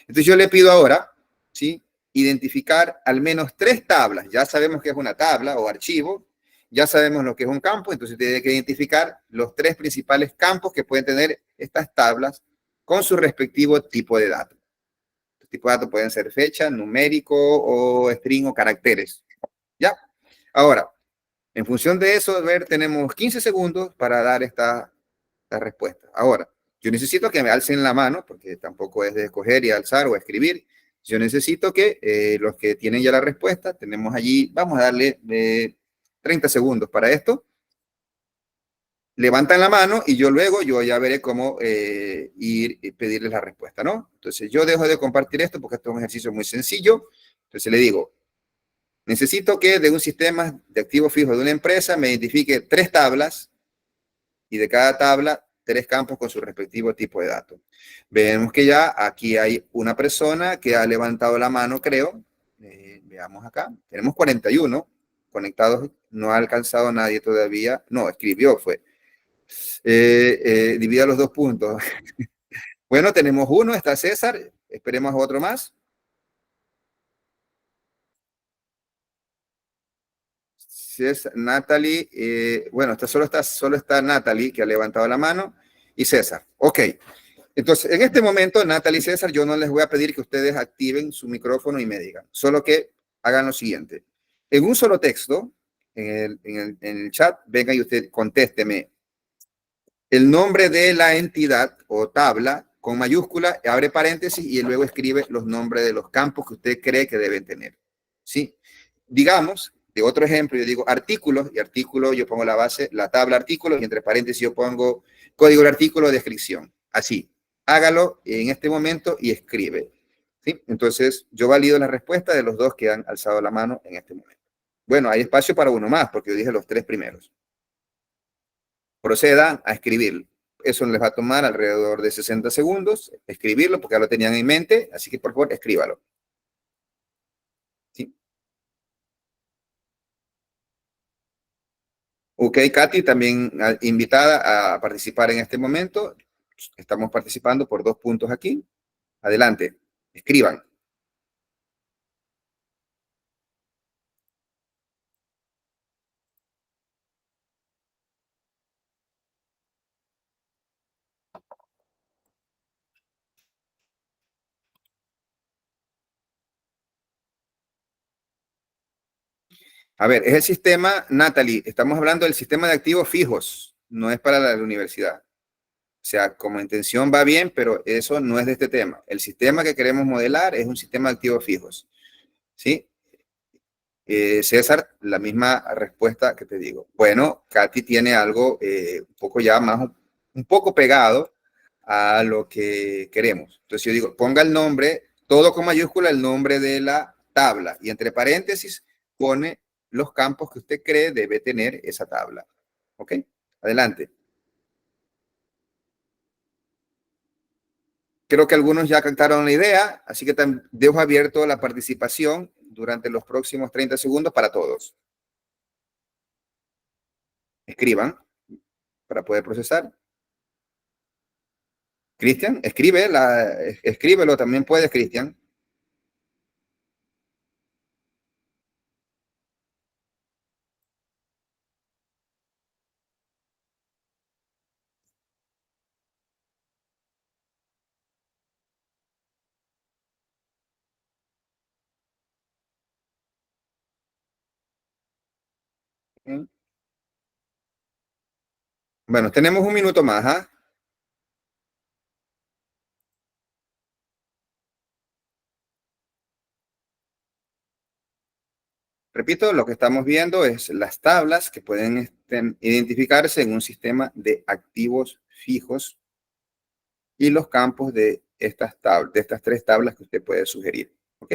Entonces yo le pido ahora, ¿sí? Identificar al menos 3 tablas. Ya sabemos que es una tabla o archivo, ya sabemos lo que es un campo, entonces tiene que identificar los 3 principales campos que pueden tener estas tablas con su respectivo tipo de datos. Los tipos de datos pueden ser fecha, numérico o string o caracteres. ¿Ya? Ahora, en función de eso, a ver, tenemos 15 segundos para dar esta respuesta. Ahora, yo necesito que me alcen la mano, porque tampoco es de escoger y alzar o escribir. Yo necesito que los que tienen ya la respuesta, tenemos allí, vamos a darle 30 segundos para esto. Levantan la mano y yo ya veré cómo ir y pedirles la respuesta, ¿no? Entonces yo dejo de compartir esto porque esto es un ejercicio muy sencillo. Entonces le digo, necesito que de un sistema de activos fijos de una empresa me identifique 3 tablas y de cada tabla 3 campos con su respectivo tipo de datos. Vemos que ya aquí hay una persona que ha levantado la mano, creo. Veamos acá. Tenemos 41 conectados. No ha alcanzado nadie todavía. No, escribió, fue. Divida los 2 puntos. Bueno, tenemos uno, está César. Esperemos a otro más. César, Natalie, bueno, solo está Natalie, que ha levantado la mano, y César. Ok. Entonces, en este momento, Natalie y César, yo no les voy a pedir que ustedes activen su micrófono y me digan, solo que hagan lo siguiente. En un solo texto, en el chat, venga y usted contésteme el nombre de la entidad o tabla con mayúscula, abre paréntesis y luego escribe los nombres de los campos que usted cree que deben tener. ¿Sí? Digamos, de otro ejemplo, yo digo artículos, y artículo yo pongo la base, la tabla artículos, y entre paréntesis yo pongo código del artículo, descripción. Así, hágalo en este momento y escribe. ¿Sí? Entonces, yo valido la respuesta de los dos que han alzado la mano en este momento. Bueno, hay espacio para uno más, porque yo dije los tres primeros. Proceda a escribirlo. Eso les va a tomar alrededor de 60 segundos, escribirlo, porque ya lo tenían en mente, así que por favor, escríbalo. ¿Sí? Ok, Katy, también invitada a participar en este momento. Estamos participando por 2 puntos aquí. Adelante, escriban. A ver, es el sistema, Natalie, estamos hablando del sistema de activos fijos, no es para la universidad. O sea, como intención va bien, pero eso no es de este tema. El sistema que queremos modelar es un sistema de activos fijos. ¿Sí? César, la misma respuesta que te digo. Bueno, Katy tiene algo un poco ya más, un poco pegado a lo que queremos. Entonces yo digo, ponga el nombre, todo con mayúscula, el nombre de la tabla. Y entre paréntesis pone los campos que usted cree debe tener esa tabla. ¿Ok? Adelante. Creo que algunos ya captaron la idea, así que dejo abierto la participación durante los próximos 30 segundos para todos. Escriban para poder procesar. Cristian, escríbelo, también puedes, Cristian. Bueno, tenemos un minuto más, ¿ah? Repito, lo que estamos viendo es las tablas que pueden identificarse en un sistema de activos fijos y los campos de estas tres tablas que usted puede sugerir. ¿Ok?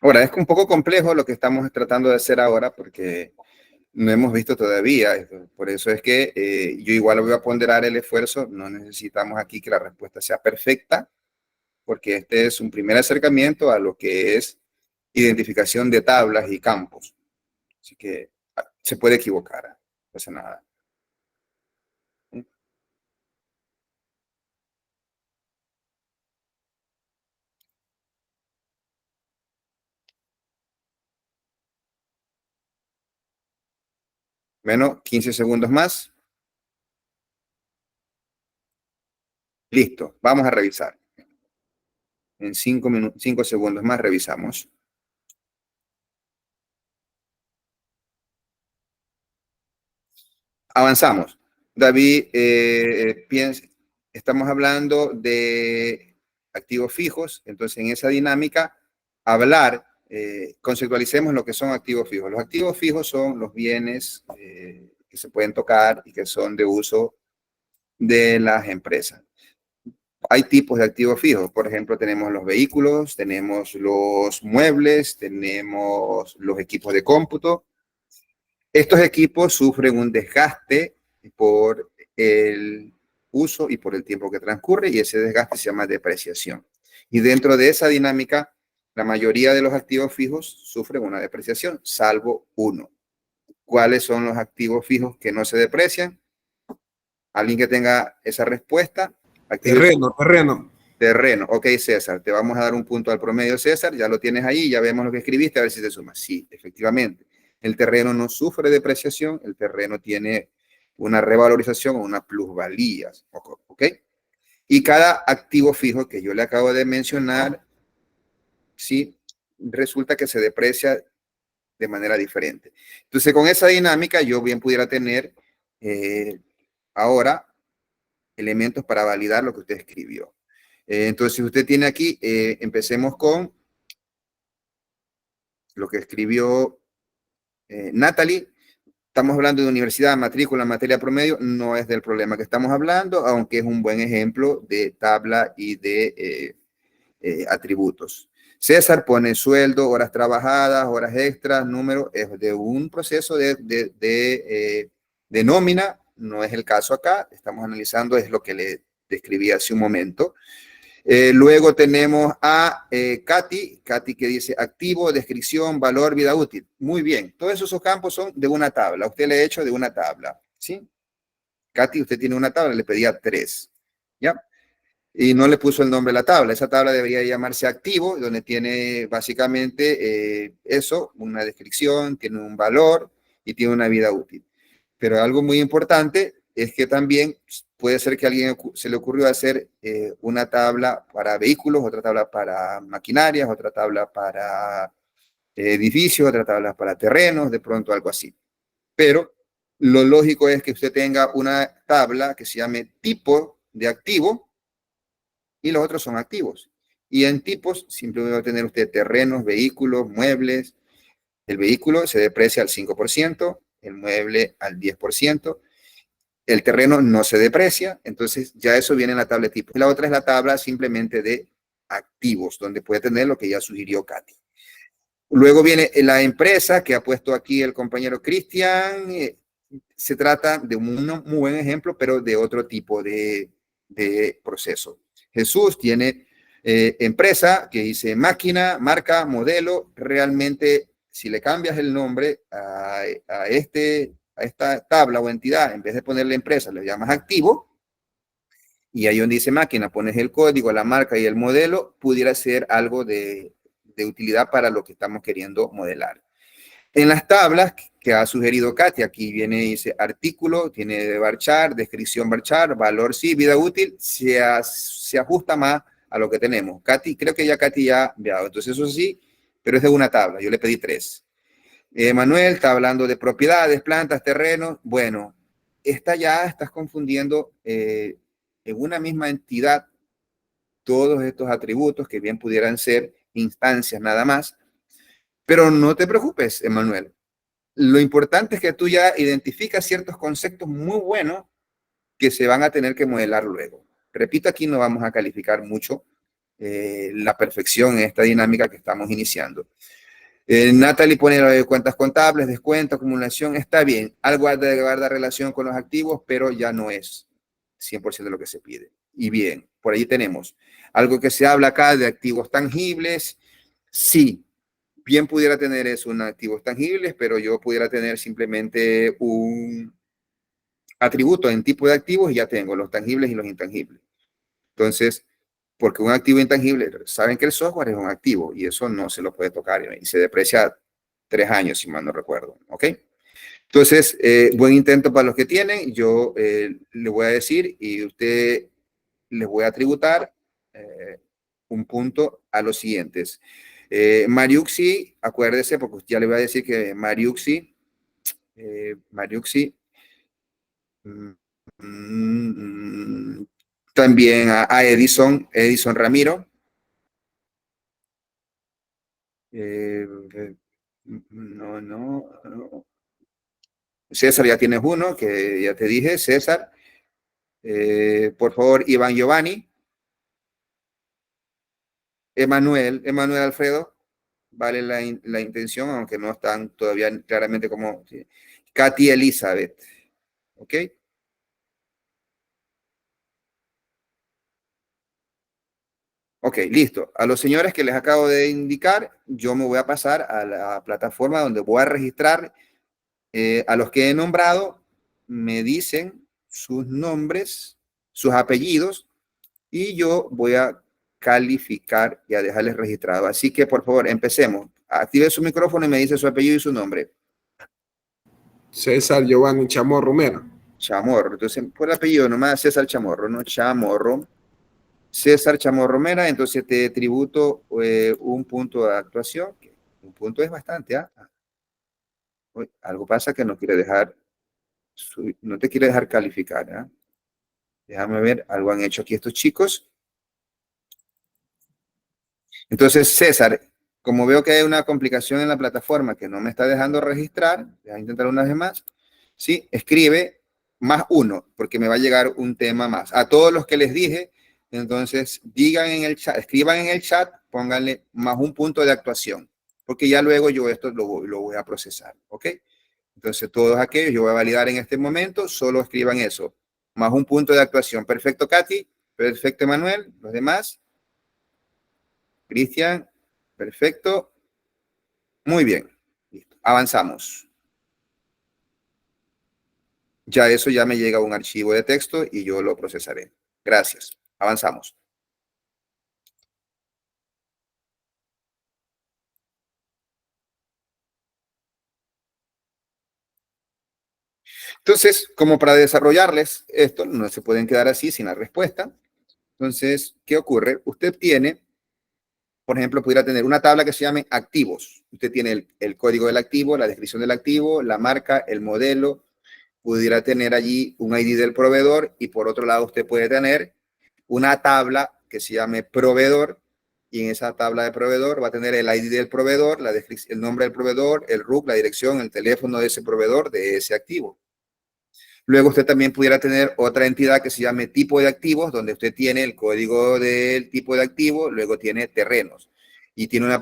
Ahora, es un poco complejo lo que estamos tratando de hacer ahora porque no hemos visto todavía. Por eso es que yo igual voy a ponderar el esfuerzo. No necesitamos aquí que la respuesta sea perfecta, porque este es un primer acercamiento a lo que es identificación de tablas y campos. Así que se puede equivocar, no pasa nada. Bueno, 15 segundos más. Listo, vamos a revisar. En 5 segundos más revisamos. Avanzamos. David, estamos hablando de activos fijos, entonces en esa dinámica, conceptualicemos lo que son activos fijos. Los activos fijos son los bienes que se pueden tocar y que son de uso de las empresas. Hay tipos de activos fijos, por ejemplo, tenemos los vehículos, tenemos los muebles, tenemos los equipos de cómputo. Estos equipos sufren un desgaste por el uso y por el tiempo que transcurre, y ese desgaste se llama depreciación. Y dentro de esa dinámica, la mayoría de los activos fijos sufren una depreciación, salvo uno. ¿Cuáles son los activos fijos que no se deprecian? ¿Alguien que tenga esa respuesta? Terreno. Terreno. Ok, César, te vamos a dar un punto al promedio, César. Ya lo tienes ahí, ya vemos lo que escribiste, a ver si te suma. Sí, efectivamente. El terreno no sufre depreciación, el terreno tiene una revalorización o una plusvalía. ¿Ok? Y cada activo fijo que yo le acabo de mencionar, sí, resulta que se deprecia de manera diferente. Entonces, con esa dinámica, yo bien pudiera tener ahora elementos para validar lo que usted escribió. Entonces, usted tiene aquí, empecemos con lo que escribió Natalie. Estamos hablando de universidad, matrícula, materia promedio, no es del problema que estamos hablando, aunque es un buen ejemplo de tabla y de atributos. César pone sueldo, horas trabajadas, horas extras, número, es de un proceso de nómina, no es el caso acá, estamos analizando, es lo que le describí hace un momento. Luego tenemos a Katy que dice activo, descripción, valor, vida útil. Muy bien, todos esos campos son de una tabla, usted le ha hecho de una tabla, ¿sí? Katy, usted tiene una tabla, le pedía 3, ¿ya? Y no le puso el nombre a la tabla. Esa tabla debería llamarse activo, donde tiene básicamente eso, una descripción, tiene un valor y tiene una vida útil. Pero algo muy importante es que también puede ser que a alguien se le ocurrió hacer una tabla para vehículos, otra tabla para maquinarias, otra tabla para edificios, otra tabla para terrenos, de pronto algo así. Pero lo lógico es que usted tenga una tabla que se llame tipo de activo, y los otros son activos. Y en tipos, simplemente va a tener usted terrenos, vehículos, muebles. El vehículo se deprecia al 5%, el mueble al 10%, el terreno no se deprecia, entonces ya eso viene en la tabla de tipos. Y la otra es la tabla simplemente de activos, donde puede tener lo que ya sugirió Katy. Luego viene la empresa que ha puesto aquí el compañero Cristian. Se trata de un muy buen ejemplo, pero de otro tipo de proceso. Jesús tiene empresa que dice máquina, marca, modelo. Realmente, si le cambias el nombre a esta tabla o entidad, en vez de ponerle empresa, le llamas activo, y ahí donde dice máquina, pones el código, la marca y el modelo, pudiera ser algo de utilidad para lo que estamos queriendo modelar. En las tablas que ha sugerido Katy, aquí viene, dice artículo, tiene de varchar, descripción varchar, valor sí, vida útil, se ajusta más a lo que tenemos. Katy, creo que ya Katy ya ha enviado, entonces eso sí, pero es de una tabla, yo le pedí 3. Manuel está hablando de propiedades, plantas, terrenos, bueno, estás confundiendo en una misma entidad todos estos atributos que bien pudieran ser instancias nada más, pero no te preocupes, Emanuel. Lo importante es que tú ya identificas ciertos conceptos muy buenos que se van a tener que modelar luego. Repito, aquí no vamos a calificar mucho la perfección en esta dinámica que estamos iniciando. Natalie pone cuentas contables, descuento, acumulación, está bien. Algo guarda relación con los activos, pero ya no es 100% de lo que se pide. Y bien, por ahí tenemos algo que se habla acá de activos tangibles. Sí, bien pudiera tener eso, un activos tangibles, pero yo pudiera tener simplemente un atributo en tipo de activos y ya tengo los tangibles y los intangibles. Entonces, porque un activo intangible, saben que el software es un activo y eso no se lo puede tocar y se deprecia 3 años, si mal no recuerdo. ¿Ok? Entonces, buen intento para los que tienen. Yo le voy a decir y usted les voy a tributar un punto a los siguientes. Mariuxi, acuérdese, porque ya le voy a decir que Mariuxi, también a Edison Ramiro. No. César, ya tienes uno, que ya te dije, César. Por favor, Iván Giovanni. Emanuel Alfredo. Vale la intención, aunque no están todavía claramente como... ¿sí? Katy Elizabeth. ¿Ok? Ok, listo. A los señores que les acabo de indicar, yo me voy a pasar a la plataforma donde voy a registrar A los que he nombrado me dicen sus nombres, sus apellidos, y yo voy a calificar y a dejarles registrado. Así que, por favor, empecemos. Active su micrófono y me dice su apellido y su nombre. César Giovanni Chamorro Mera. Chamorro. Entonces, por el apellido nomás, César Chamorro, ¿no? Chamorro. César Chamorro Mera, entonces te tributo un punto de actuación. Un punto es bastante, ¿ah? Uy, algo pasa que no quiere dejar, no te quiere dejar calificar, ¿ah? Déjame ver, algo han hecho aquí estos chicos. Entonces, César, como veo que hay una complicación en la plataforma que no me está dejando registrar, voy a intentar una vez más, ¿sí? Escribe +1, porque me va a llegar un tema más. A todos los que les dije, entonces digan en el chat, escriban en el chat, pónganle +1 punto de actuación, porque ya luego yo esto lo voy a procesar, ¿ok? Entonces todos aquellos, yo voy a validar en este momento, solo escriban eso, +1 punto de actuación. Perfecto, Katy, perfecto, Manuel, los demás. Cristian, perfecto. Muy bien, listo. Avanzamos. Ya eso ya me llega un archivo de texto y yo lo procesaré. Gracias. Avanzamos. Entonces, como para desarrollarles esto, no se pueden quedar así sin la respuesta. Entonces, ¿qué ocurre? Usted tiene, por ejemplo, pudiera tener una tabla que se llame activos. Usted tiene el código del activo, la descripción del activo, la marca, el modelo. Pudiera tener allí un ID del proveedor y por otro lado usted puede tener una tabla que se llame proveedor y en esa tabla de proveedor va a tener el ID del proveedor, el nombre del proveedor, el RUC, la dirección, el teléfono de ese proveedor, de ese activo. Luego usted también pudiera tener otra entidad que se llame tipo de activos, donde usted tiene el código del tipo de activo, luego tiene terrenos. Y tiene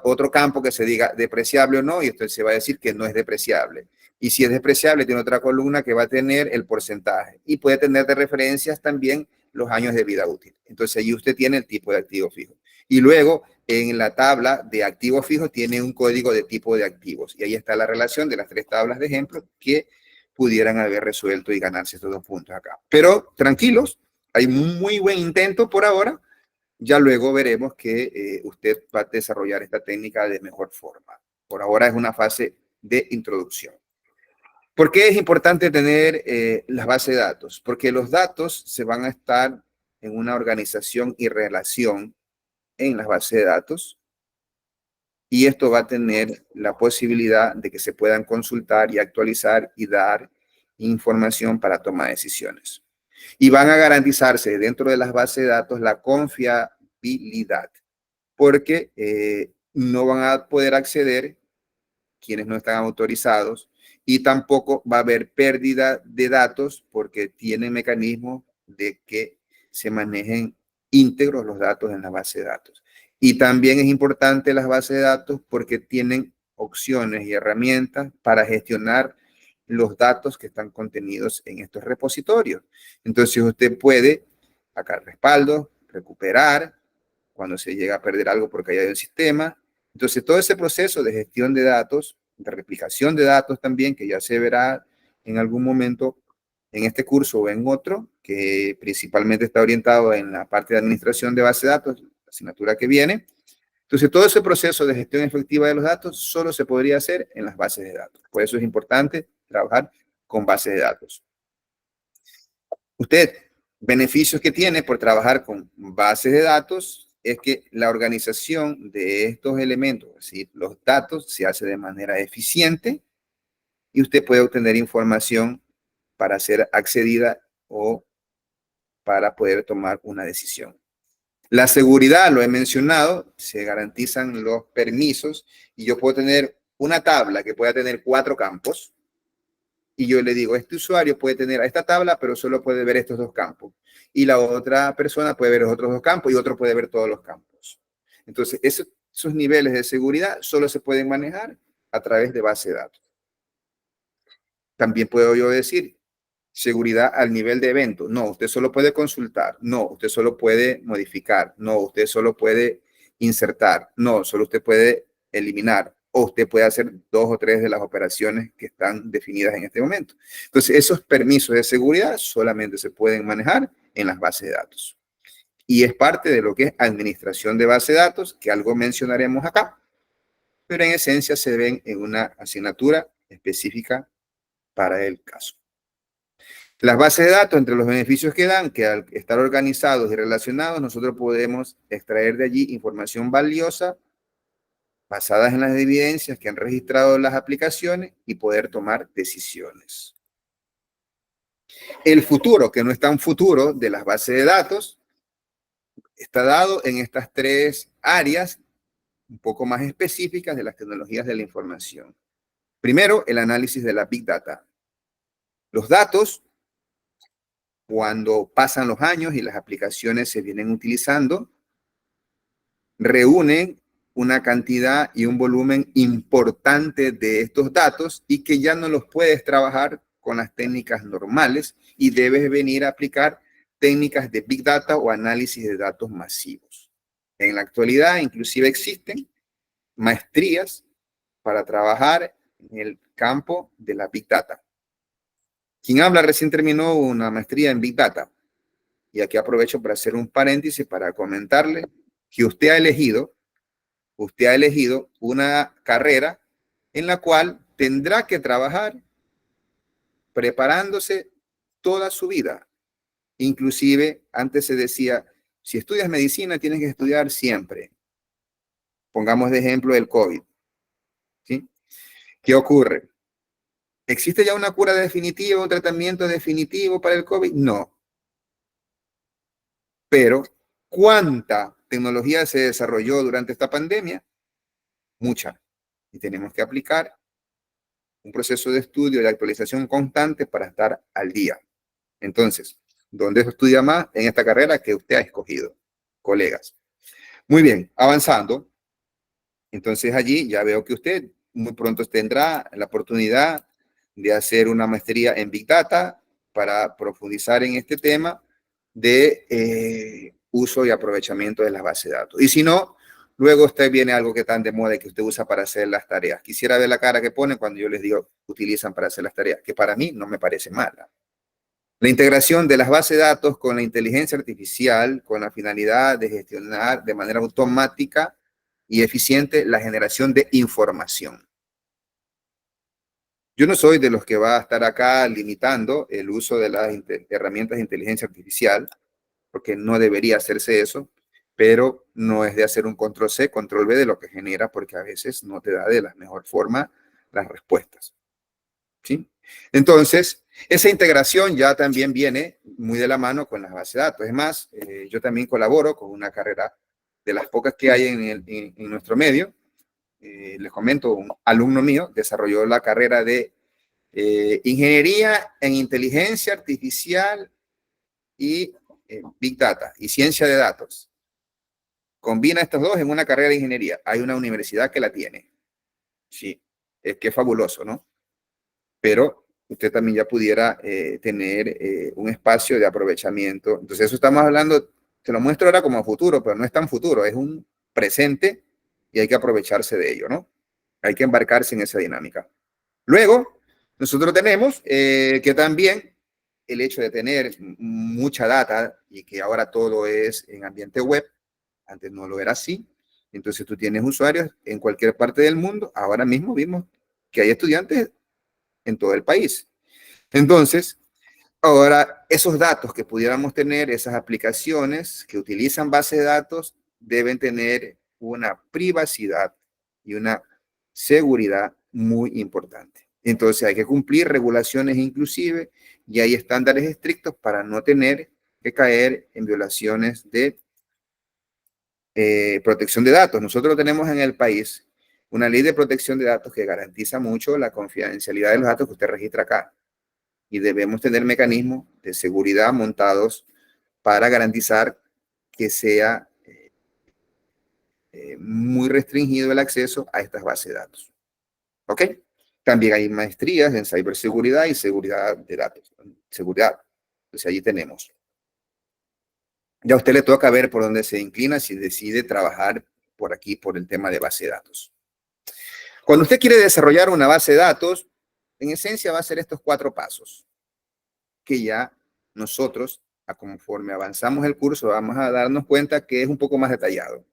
otro campo que se diga depreciable o no, y usted se va a decir que no es depreciable. Y si es despreciable, tiene otra columna que va a tener el porcentaje. Y puede tener de referencias también los años de vida útil. Entonces, allí usted tiene el tipo de activo fijo. Y luego, en la tabla de activos fijos, tiene un código de tipo de activos. Y ahí está la relación de las 3 tablas de ejemplo que pudieran haber resuelto y ganarse estos 2 puntos acá. Pero tranquilos, hay un muy buen intento por ahora. Ya luego veremos que usted va a desarrollar esta técnica de mejor forma. Por ahora es una fase de introducción. ¿Por qué es importante tener las bases de datos? Porque los datos se van a estar en una organización y relación en las bases de datos y esto va a tener la posibilidad de que se puedan consultar y actualizar y dar información para tomar decisiones. Y van a garantizarse dentro de las bases de datos la confiabilidad, porque no van a poder acceder quienes no están autorizados y tampoco va a haber pérdida de datos porque tiene mecanismos de que se manejen íntegros los datos en la base de datos. Y también es importante las bases de datos porque tienen opciones y herramientas para gestionar los datos que están contenidos en estos repositorios. Entonces usted puede sacar respaldos, recuperar cuando se llega a perder algo porque hay un sistema. Entonces todo ese proceso de gestión de datos, de replicación de datos también, que ya se verá en algún momento en este curso o en otro, que principalmente está orientado en la parte de administración de base de datos, la asignatura que viene. Entonces, todo ese proceso de gestión efectiva de los datos solo se podría hacer en las bases de datos. Por eso es importante trabajar con bases de datos. Usted, beneficios que tiene por trabajar con bases de datos es que la organización de estos elementos, es decir, los datos, se hace de manera eficiente y usted puede obtener información para ser accedida o para poder tomar una decisión. La seguridad, lo he mencionado, se garantizan los permisos y yo puedo tener una tabla que pueda tener 4 campos y yo le digo, este usuario puede tener esta tabla, pero solo puede ver estos 2 campos. Y la otra persona puede ver los otros 2 campos y otro puede ver todos los campos. Entonces, esos niveles de seguridad solo se pueden manejar a través de base de datos. También puedo yo decir, seguridad al nivel de evento. No, usted solo puede consultar. No, usted solo puede modificar. No, usted solo puede insertar. No, solo usted puede eliminar. o usted puede hacer 2 o 3 de las operaciones que están definidas en este momento. Entonces, esos permisos de seguridad solamente se pueden manejar en las bases de datos. Y es parte de lo que es administración de base de datos, que algo mencionaremos acá, pero en esencia se ven en una asignatura específica para el caso. Las bases de datos, entre los beneficios que dan, que al estar organizados y relacionados, nosotros podemos extraer de allí información valiosa basadas en las evidencias que han registrado las aplicaciones y poder tomar decisiones. El futuro, que no es tan futuro, de las bases de datos, está dado en estas 3 áreas un poco más específicas de las tecnologías de la información. Primero, el análisis de la Big Data. Los datos, cuando pasan los años y las aplicaciones se vienen utilizando, reúnen una cantidad y un volumen importante de estos datos y que ya no los puedes trabajar con las técnicas normales y debes venir a aplicar técnicas de Big Data o análisis de datos masivos. En la actualidad, inclusive existen maestrías para trabajar en el campo de la Big Data. Quien habla recién terminó una maestría en Big Data. Y aquí aprovecho para hacer un paréntesis para comentarle que usted ha elegido una carrera en la cual tendrá que trabajar preparándose toda su vida. Inclusive, antes se decía, si estudias medicina, tienes que estudiar siempre. Pongamos de ejemplo el COVID. ¿Sí? ¿Qué ocurre? ¿Existe ya una cura definitiva, un tratamiento definitivo para el COVID? No. Pero, ¿cuánta tecnología se desarrolló durante esta pandemia? Mucha. Y tenemos que aplicar un proceso de estudio y de actualización constante para estar al día. Entonces, ¿dónde se estudia más? En esta carrera que usted ha escogido, colegas. Muy bien, avanzando. Entonces allí ya veo que usted muy pronto tendrá la oportunidad de hacer una maestría en Big Data para profundizar en este tema de uso y aprovechamiento de las bases de datos. Y si no, luego usted viene algo que está de moda y que usted usa para hacer las tareas. Quisiera ver la cara que ponen cuando yo les digo utilizan para hacer las tareas, que para mí no me parece mala. La integración de las bases de datos con la inteligencia artificial, con la finalidad de gestionar de manera automática y eficiente la generación de información. Yo no soy de los que va a estar acá limitando el uso de las herramientas de inteligencia artificial, porque no debería hacerse eso, pero no es de hacer un control C, control V de lo que genera, porque a veces no te da de la mejor forma las respuestas. ¿Sí? Entonces, esa integración ya también viene muy de la mano con las bases de datos. Es más, yo también colaboro con una carrera de las pocas que hay en nuestro medio. Les comento, un alumno mío desarrolló la carrera de Ingeniería en Inteligencia Artificial y Big Data y Ciencia de Datos. Combina estos dos en una carrera de ingeniería. Hay una universidad que la tiene. Sí, es que es fabuloso, ¿no? Pero usted también ya pudiera tener un espacio de aprovechamiento. Entonces eso estamos hablando, te lo muestro ahora como futuro, pero no es tan futuro, es un presente y hay que aprovecharse de ello, ¿no? Hay que embarcarse en esa dinámica. Luego, nosotros tenemos que también el hecho de tener mucha data y que ahora todo es en ambiente web, antes no lo era así, entonces tú tienes usuarios en cualquier parte del mundo, ahora mismo vimos que hay estudiantes en todo el país. Entonces, ahora esos datos que pudiéramos tener, esas aplicaciones que utilizan base de datos, deben tener una privacidad y una seguridad muy importante. Entonces hay que cumplir regulaciones inclusive y hay estándares estrictos para no tener que caer en violaciones de protección de datos. Nosotros tenemos en el país una ley de protección de datos que garantiza mucho la confidencialidad de los datos que usted registra acá. Y debemos tener mecanismos de seguridad montados para garantizar que sea muy restringido el acceso a estas bases de datos. ¿Ok? También hay maestrías en ciberseguridad y seguridad de datos. Seguridad. Entonces allí tenemos. Ya a usted le toca ver por dónde se inclina si decide trabajar por aquí, por el tema de base de datos. Cuando usted quiere desarrollar una base de datos, en esencia va a ser estos 4 pasos, que ya nosotros, conforme avanzamos el curso, vamos a darnos cuenta que es un poco más detallado.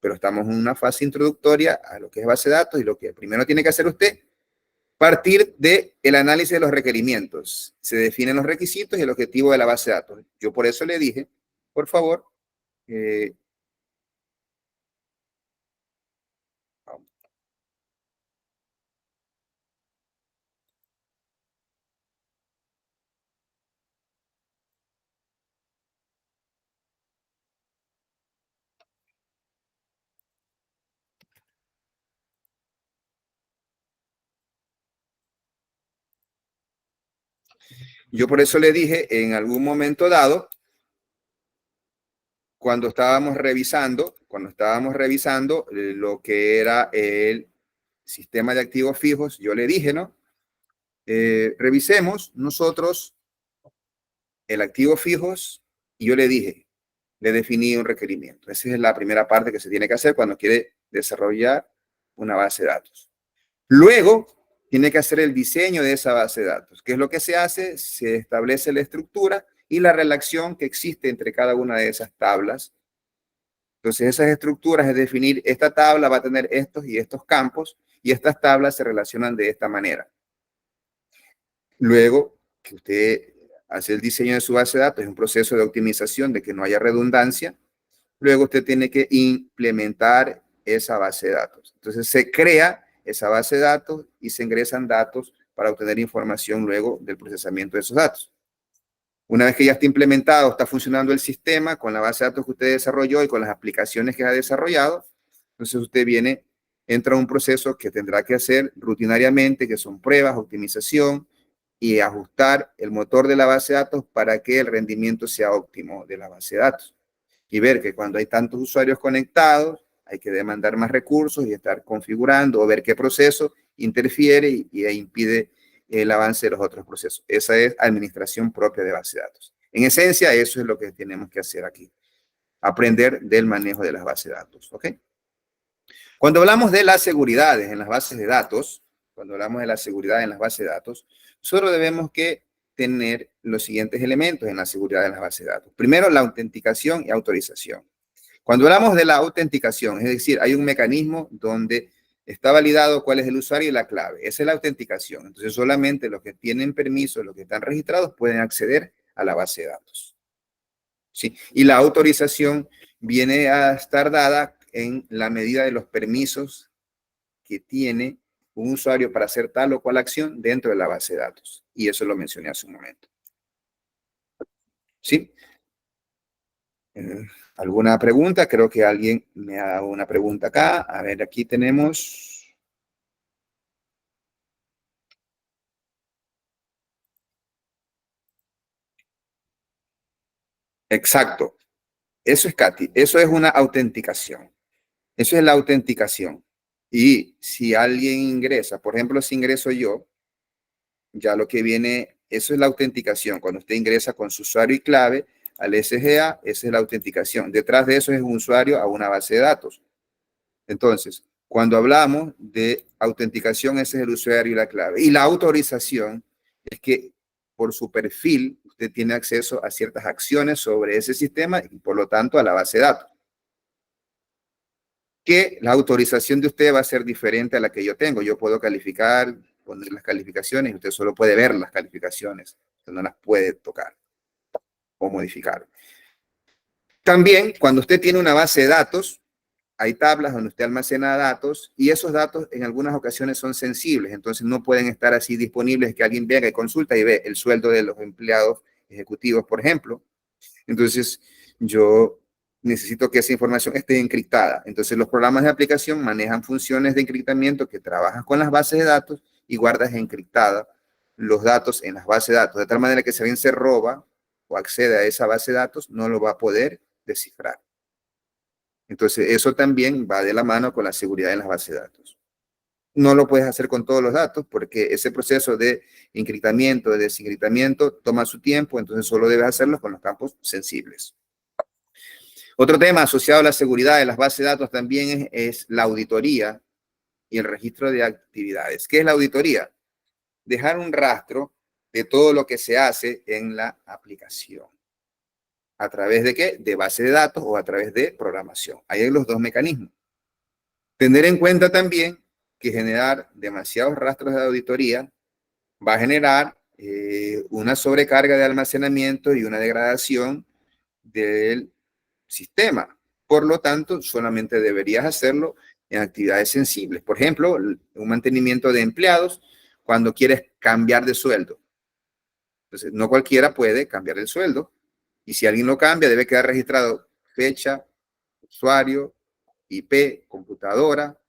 Pero estamos en una fase introductoria a lo que es base de datos, y lo que primero tiene que hacer usted, partir del análisis de los requerimientos. Se definen los requisitos y el objetivo de la base de datos. Yo por eso le dije, por favor, yo por eso le dije en algún momento dado, cuando estábamos revisando lo que era el sistema de activos fijos, yo le dije, ¿no? Revisemos nosotros el activo fijos, y yo le dije, le definí un requerimiento. Esa es la primera parte que se tiene que hacer cuando quiere desarrollar una base de datos. Luego, tiene que hacer el diseño de esa base de datos. ¿Qué es lo que se hace? Se establece la estructura y la relación que existe entre cada una de esas tablas. Entonces, esas estructuras es definir, esta tabla va a tener estos y estos campos, y estas tablas se relacionan de esta manera. Luego, que usted hace el diseño de su base de datos, es un proceso de optimización de que no haya redundancia. Luego usted tiene que implementar esa base de datos. Entonces, se crea esa base de datos y se ingresan datos para obtener información luego del procesamiento de esos datos. Una vez que ya está implementado, está funcionando el sistema con la base de datos que usted desarrolló y con las aplicaciones que ha desarrollado, entonces usted entra a un proceso que tendrá que hacer rutinariamente, que son pruebas, optimización y ajustar el motor de la base de datos para que el rendimiento sea óptimo de la base de datos. Y ver que cuando hay tantos usuarios conectados, hay que demandar más recursos y estar configurando o ver qué proceso interfiere y impide el avance de los otros procesos. Esa es administración propia de base de datos. En esencia, eso es lo que tenemos que hacer aquí. Aprender del manejo de las bases de datos, ¿ok? Cuando hablamos de las seguridades en las bases de datos, nosotros debemos que tener los siguientes elementos en la seguridad de las bases de datos. Primero, la autenticación y autorización. Cuando hablamos de la autenticación, es decir, hay un mecanismo donde está validado cuál es el usuario y la clave. Esa es la autenticación. Entonces, solamente los que tienen permiso, los que están registrados, pueden acceder a la base de datos. ¿Sí? Y la autorización viene a estar dada en la medida de los permisos que tiene un usuario para hacer tal o cual acción dentro de la base de datos. Y eso lo mencioné hace un momento. ¿Sí? ¿Alguna pregunta? Creo que alguien me ha dado una pregunta acá. A ver, aquí tenemos. Exacto. Eso es, Katy. Eso es una autenticación. Eso es la autenticación. Y si alguien ingresa, por ejemplo, si ingreso yo, ya lo que viene, eso es la autenticación. Cuando usted ingresa con su usuario y clave al SGA, esa es la autenticación. Detrás de eso es un usuario a una base de datos. Entonces, cuando hablamos de autenticación, ese es el usuario y la clave. Y la autorización es que por su perfil usted tiene acceso a ciertas acciones sobre ese sistema y por lo tanto a la base de datos. Que la autorización de usted va a ser diferente a la que yo tengo. Yo puedo calificar, poner las calificaciones y usted solo puede ver las calificaciones. Usted no las puede tocar o modificar. También, cuando usted tiene una base de datos, hay tablas donde usted almacena datos y esos datos en algunas ocasiones son sensibles, entonces no pueden estar así disponibles que alguien venga y consulta y ve el sueldo de los empleados ejecutivos, por ejemplo. Entonces, yo necesito que esa información esté encriptada. Entonces, los programas de aplicación manejan funciones de encriptamiento que trabajan con las bases de datos y guardas encriptada los datos en las bases de datos, de tal manera que si alguien se roba o accede a esa base de datos, no lo va a poder descifrar. Entonces, eso también va de la mano con la seguridad en las bases de datos. No lo puedes hacer con todos los datos porque ese proceso de encriptamiento, de desencriptamiento, toma su tiempo, entonces solo debes hacerlo con los campos sensibles. Otro tema asociado a la seguridad de las bases de datos también es la auditoría y el registro de actividades. ¿Qué es la auditoría? Dejar un rastro de todo lo que se hace en la aplicación. ¿A través de qué? De base de datos o a través de programación. Ahí hay los dos mecanismos. Tener en cuenta también que generar demasiados rastros de auditoría va a generar una sobrecarga de almacenamiento y una degradación del sistema. Por lo tanto, solamente deberías hacerlo en actividades sensibles. Por ejemplo, un mantenimiento de empleados cuando quieres cambiar de sueldo. Entonces, no cualquiera puede cambiar el sueldo. Y si alguien lo cambia, debe quedar registrado fecha, usuario, IP, computadora,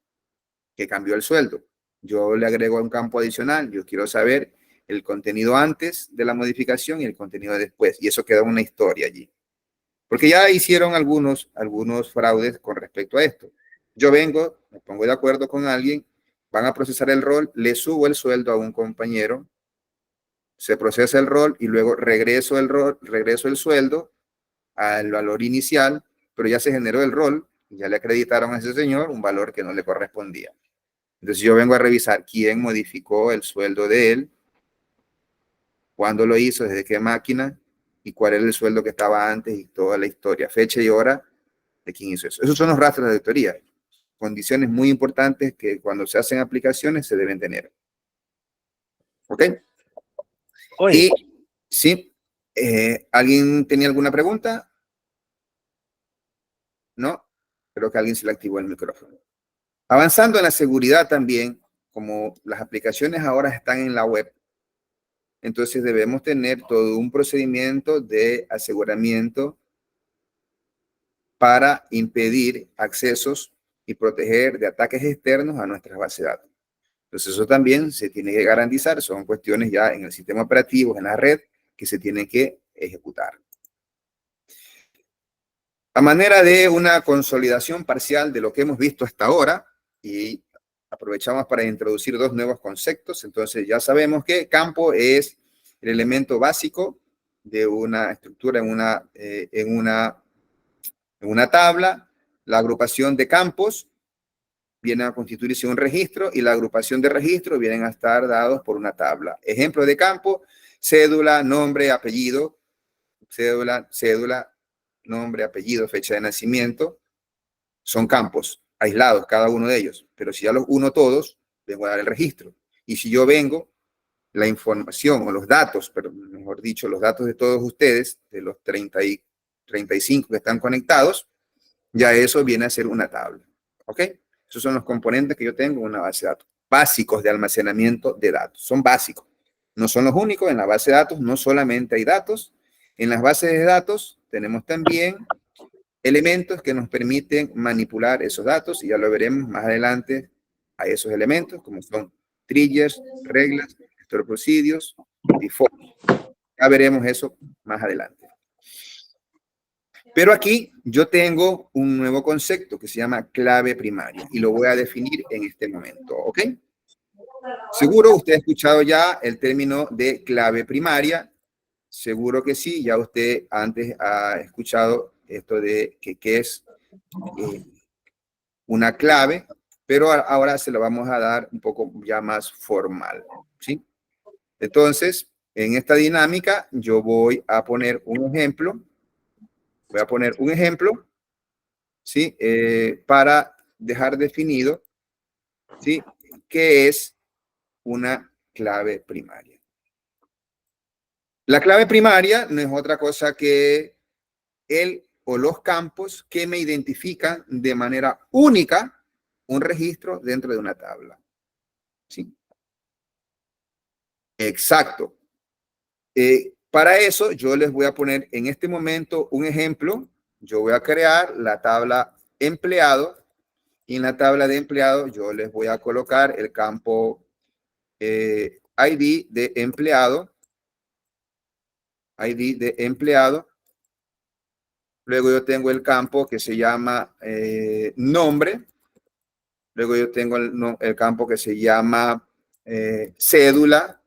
que cambió el sueldo. Yo le agrego un campo adicional. Yo quiero saber el contenido antes de la modificación y el contenido después. Y eso queda una historia allí. Porque ya hicieron algunos fraudes con respecto a esto. Yo vengo, me pongo de acuerdo con alguien, van a procesar el rol, le subo el sueldo a un compañero, se procesa el rol y luego regreso el sueldo al valor inicial, pero ya se generó el rol y ya le acreditaron a ese señor un valor que no le correspondía. Entonces yo vengo a revisar quién modificó el sueldo de él, cuándo lo hizo, desde qué máquina y cuál era el sueldo que estaba antes y toda la historia, fecha y hora de quién hizo eso. Esos son los rastros de auditoría. Condiciones muy importantes que cuando se hacen aplicaciones se deben tener. ¿Ok? Oye, Y sí, ¿alguien tenía alguna pregunta? ¿No? Creo que alguien se le activó el micrófono. Avanzando en la seguridad también, como las aplicaciones ahora están en la web, entonces debemos tener todo un procedimiento de aseguramiento para impedir accesos y proteger de ataques externos a nuestras bases de datos. Entonces eso también se tiene que garantizar, son cuestiones ya en el sistema operativo, en la red, que se tienen que ejecutar. A manera de una consolidación parcial de lo que hemos visto hasta ahora, y aprovechamos para introducir dos nuevos conceptos, entonces ya sabemos que campo es el elemento básico de una estructura en una tabla. La agrupación de campos viene a constituirse un registro y la agrupación de registros vienen a estar dados por una tabla. Ejemplo de campo: cédula, nombre, apellido, cédula, nombre, apellido, fecha de nacimiento. Son campos aislados cada uno de ellos, pero si ya los uno todos, vengo a dar el registro. Y si yo vengo, la información o los datos, pero mejor dicho, los datos de todos ustedes, de los 35 que están conectados, ya eso viene a ser una tabla. ¿Ok? Esos son los componentes que yo tengo en una base de datos. Básicos de almacenamiento de datos. Son básicos. No son los únicos. En la base de datos no solamente hay datos. En las bases de datos tenemos también elementos que nos permiten manipular esos datos y ya lo veremos más adelante a esos elementos, como son triggers, reglas, store procedures, default. Ya veremos eso más adelante. Pero aquí yo tengo un nuevo concepto que se llama clave primaria y lo voy a definir en este momento, ¿ok? Seguro usted ha escuchado ya el término de clave primaria. Seguro que sí, ya usted antes ha escuchado esto de qué es una clave, pero ahora se lo vamos a dar un poco ya más formal, ¿sí? Entonces, en esta dinámica yo voy a poner un ejemplo. Voy a poner un ejemplo, ¿sí? Para dejar definido, ¿sí? ¿Qué es una clave primaria? La clave primaria no es otra cosa que el o los campos que me identifican de manera única un registro dentro de una tabla. ¿Sí? Exacto. Para eso yo les voy a poner en este momento un ejemplo. Yo voy a crear la tabla empleado y en la tabla de empleado yo les voy a colocar el campo ID de empleado. ID de empleado. Luego yo tengo el campo que se llama nombre. Luego yo tengo el campo que se llama cédula.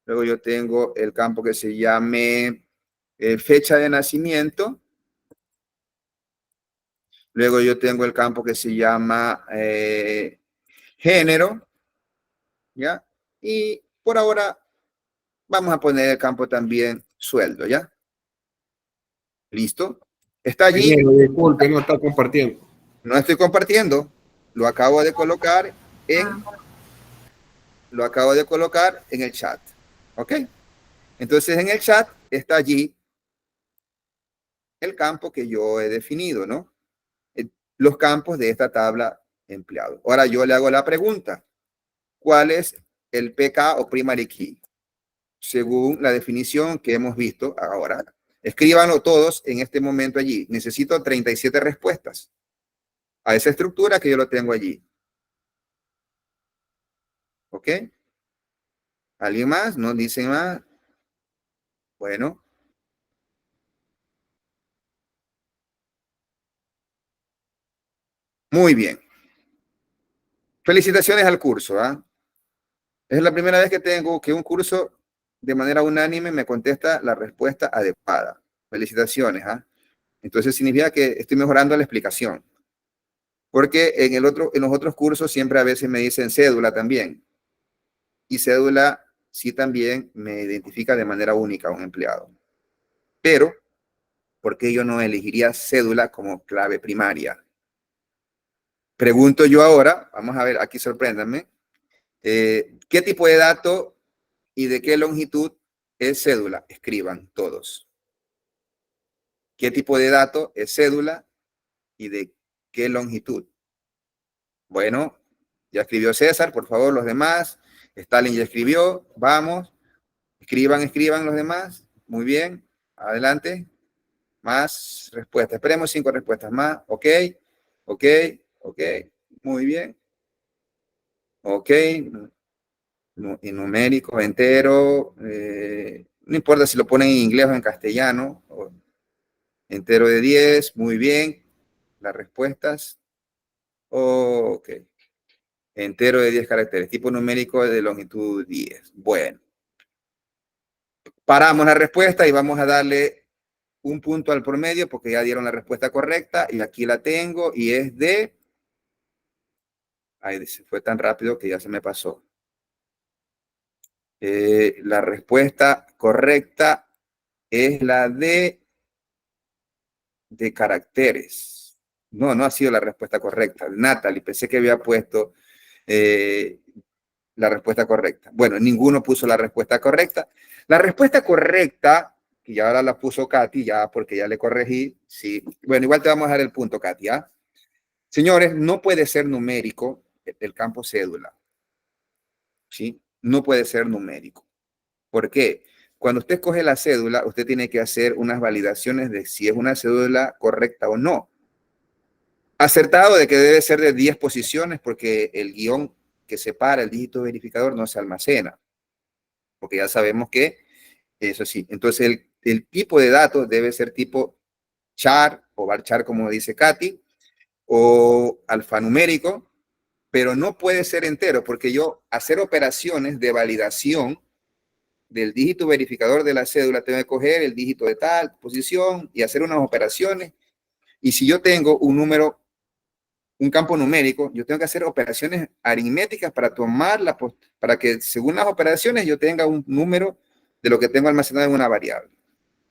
Luego yo tengo el campo que se llame fecha de nacimiento. Luego yo tengo el campo que se llama género, ¿ya? Y por ahora vamos a poner el campo también sueldo, ¿ya? ¿Listo? ¿Está allí? Ingeniero, disculpe, no está compartiendo. No estoy compartiendo. Lo acabo de colocar en el chat. ¿Ok? Entonces, en el chat está allí el campo que yo he definido, ¿no? Los campos de esta tabla empleado. Ahora yo le hago la pregunta. ¿Cuál es el PK o primary key? Según la definición que hemos visto ahora. Escríbanlo todos en este momento allí. Necesito 37 respuestas a esa estructura que yo lo tengo allí. ¿Ok? ¿Alguien más? ¿No dicen más? Bueno. Muy bien. Felicitaciones al curso. ¿Ah? Es la primera vez que tengo que un curso de manera unánime me contesta la respuesta adecuada. Felicitaciones. ¿Ah? Entonces significa que estoy mejorando la explicación. Porque en los otros cursos siempre a veces me dicen cédula también. Y cédula sí también me identifica de manera única a un empleado. Pero, ¿por qué yo no elegiría cédula como clave primaria? Pregunto yo ahora, vamos a ver, aquí sorpréndanme, ¿qué tipo de dato y de qué longitud es cédula? Escriban todos. ¿Qué tipo de dato es cédula y de qué longitud? Bueno, ya escribió César, por favor, los demás. Stalin ya escribió, vamos. Escriban los demás. Muy bien, adelante. Más respuestas. Esperemos 5 respuestas más. Ok, ok, ok. Muy bien. Ok. Y numérico, entero. No importa si lo ponen en inglés o en castellano. Entero de 10. Muy bien. Las respuestas. Ok. Entero de 10 caracteres. Tipo numérico de longitud 10. Bueno. Paramos la respuesta y vamos a darle un punto al promedio porque ya dieron la respuesta correcta y aquí la tengo y es de... Ay, se fue tan rápido que ya se me pasó. La respuesta correcta es la de caracteres. No, no ha sido la respuesta correcta. Natalie, pensé que había puesto la respuesta correcta. Bueno, ninguno puso la respuesta correcta. La respuesta correcta, que ya ahora la puso Katy, ya porque ya le corregí. Sí. Bueno, igual te vamos a dar el punto, Katy. ¿Ah? Señores, no puede ser numérico el campo cédula. ¿Sí? No puede ser numérico. ¿Por qué? Cuando usted coge la cédula, usted tiene que hacer unas validaciones de si es una cédula correcta o no. Acertado de que debe ser de 10 posiciones porque el guión que separa el dígito verificador no se almacena. Porque ya sabemos que eso sí. Entonces el tipo de datos debe ser tipo char o varchar como dice Katy o alfanumérico, pero no puede ser entero porque yo hacer operaciones de validación del dígito verificador de la cédula, tengo que coger el dígito de tal posición y hacer unas operaciones. Y si yo tengo un número, un campo numérico, yo tengo que hacer operaciones aritméticas para tomarla, para que según las operaciones yo tenga un número de lo que tengo almacenado en una variable.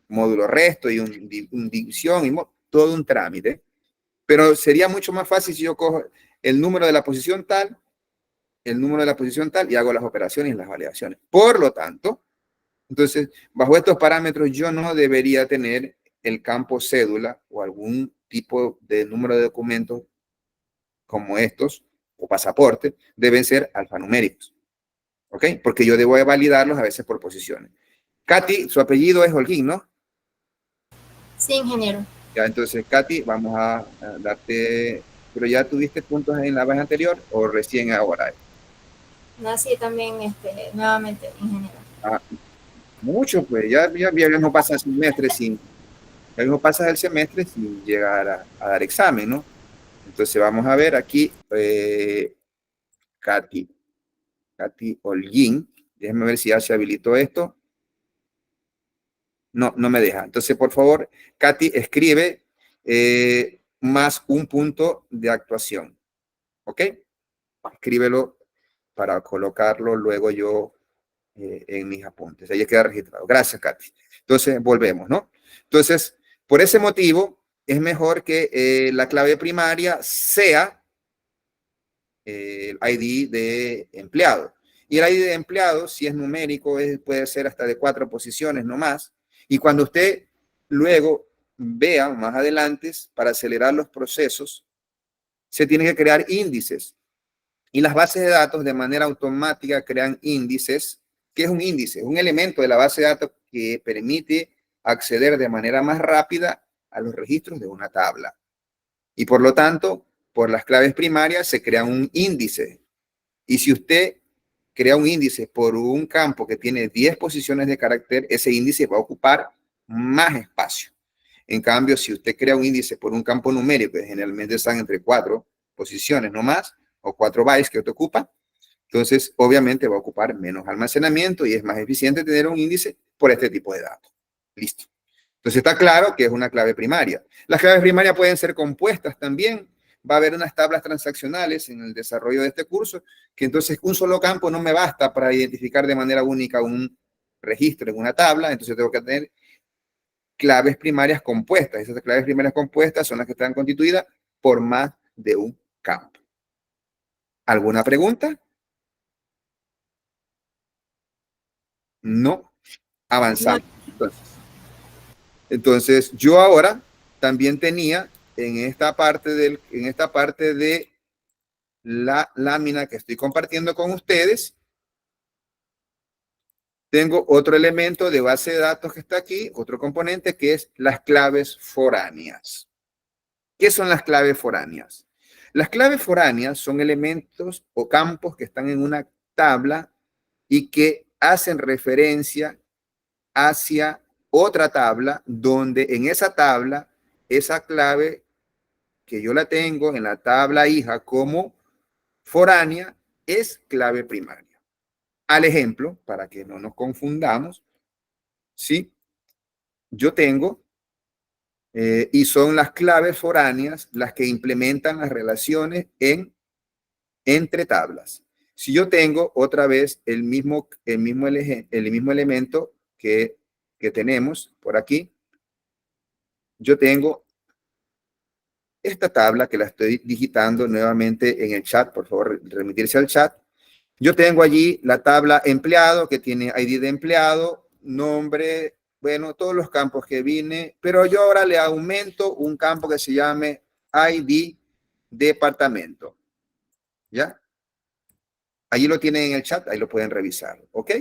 Módulo resto y un división y todo un trámite. Pero sería mucho más fácil si yo cojo el número de la posición tal, y hago las operaciones y las validaciones. Por lo tanto, entonces, bajo estos parámetros, yo no debería tener el campo cédula o algún tipo de número de documentos como estos, o pasaporte, deben ser alfanuméricos. ¿Ok? Porque yo debo validarlos a veces por posiciones. Katy, su apellido es Holguín, ¿no? Sí, ingeniero. Ya, entonces, Katy, vamos a darte... ¿Pero ya tuviste puntos en la vez anterior o recién ahora? No, sí, también nuevamente, ingeniero. Ah, mucho, pues ya no pasa el semestre sin llegar a dar examen, ¿no? Entonces vamos a ver aquí, Katy Holguín. Déjenme ver si ya se habilitó esto. No, no me deja. Entonces, por favor, Katy, escribe más un punto de actuación. ¿Ok? escríbelo para colocarlo luego yo en mis apuntes. Ahí queda registrado. Gracias, Katy. Entonces, volvemos, ¿no? Entonces, por ese motivo, es mejor que la clave primaria sea el ID de empleado. Y el ID de empleado, si es numérico, puede ser hasta de 4 posiciones, no más. Y cuando usted luego vea más adelante, para acelerar los procesos, se tienen que crear índices. Y las bases de datos de manera automática crean índices. ¿Qué es un índice? Un elemento de la base de datos que permite acceder de manera más rápida a los registros de una tabla. Y por lo tanto, por las claves primarias se crea un índice. Y si usted crea un índice por un campo que tiene 10 posiciones de carácter, ese índice va a ocupar más espacio. En cambio, si usted crea un índice por un campo numérico, que generalmente están entre 4 posiciones no más, o 4 bytes que usted ocupa, entonces obviamente va a ocupar menos almacenamiento y es más eficiente tener un índice por este tipo de datos. Listo. Entonces está claro que es una clave primaria. Las claves primarias pueden ser compuestas también. Va a haber unas tablas transaccionales en el desarrollo de este curso, que entonces un solo campo no me basta para identificar de manera única un registro en una tabla, entonces tengo que tener claves primarias compuestas. Esas claves primarias compuestas son las que están constituidas por más de un campo. ¿Alguna pregunta? No. Avanzamos. Entonces, yo ahora también tenía en esta parte de la lámina que estoy compartiendo con ustedes, tengo otro elemento de base de datos que está aquí, otro componente que es las claves foráneas. ¿Qué son las claves foráneas? Las claves foráneas son elementos o campos que están en una tabla y que hacen referencia hacia otra tabla donde en esa tabla, esa clave que yo la tengo en la tabla hija como foránea es clave primaria. Al ejemplo, para que no nos confundamos, ¿sí? Yo tengo, y son las claves foráneas las que implementan las relaciones entre tablas. Si yo tengo otra vez el mismo elemento que tenemos por aquí, yo tengo esta tabla que la estoy digitando nuevamente en el chat, por favor, remitirse al chat. Yo tengo allí la tabla empleado que tiene ID de empleado, nombre, bueno, todos los campos que vine, pero yo ahora le aumento un campo que se llame ID departamento. ¿Ya? Allí lo tienen en el chat, ahí lo pueden revisar, ¿ok?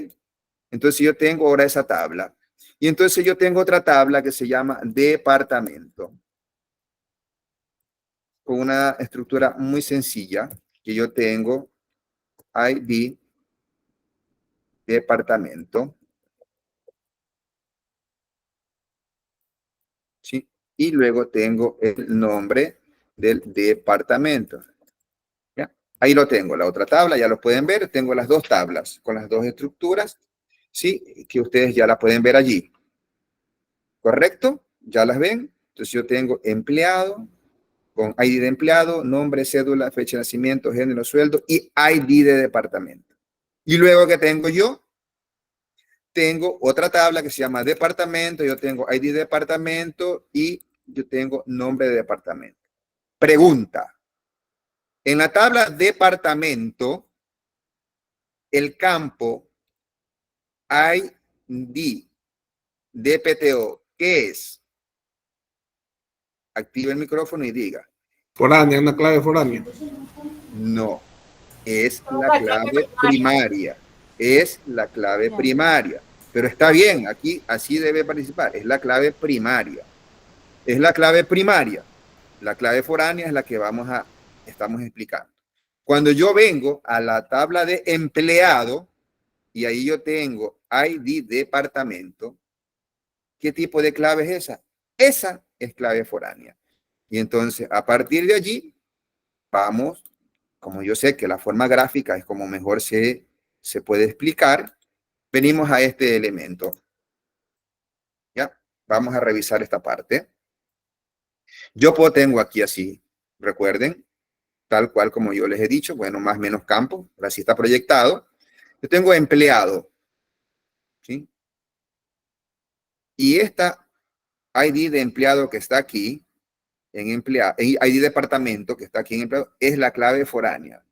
Entonces yo tengo ahora esa tabla. Y entonces yo tengo otra tabla que se llama departamento, con una estructura muy sencilla, que yo tengo ID departamento, ¿sí? Y luego tengo el nombre del departamento. ¿Ya? Ahí lo tengo, la otra tabla, ya lo pueden ver, tengo las dos tablas con las dos estructuras, ¿sí? Que ustedes ya la pueden ver allí. ¿Correcto? ¿Ya las ven? Entonces yo tengo empleado, con ID de empleado, nombre, cédula, fecha de nacimiento, género, sueldo y ID de departamento. Y luego que tengo yo, tengo otra tabla que se llama departamento, yo tengo ID de departamento y yo tengo nombre de departamento. Pregunta. En la tabla departamento, el campo ID DPTO, ¿qué es? Active el micrófono y diga. Foránea, una clave foránea. No, es la clave primaria. Es la clave primaria. Pero está bien, aquí así debe participar. Es la clave primaria. Es la clave primaria. La clave foránea es la que estamos explicando. Cuando yo vengo a la tabla de empleado y ahí yo tengo ID departamento, ¿qué tipo de clave es esa? Esa es clave foránea. Y entonces, a partir de allí, vamos, como yo sé que la forma gráfica es como mejor se puede explicar, venimos a este elemento. ¿Ya? Vamos a revisar esta parte. Yo tengo aquí así, recuerden, tal cual como yo les he dicho, bueno, más o menos campo, así está proyectado. Yo tengo empleado, ¿sí? Y esta ID de empleado que está aquí, en empleado, ID departamento que está aquí en empleado, es la clave foránea.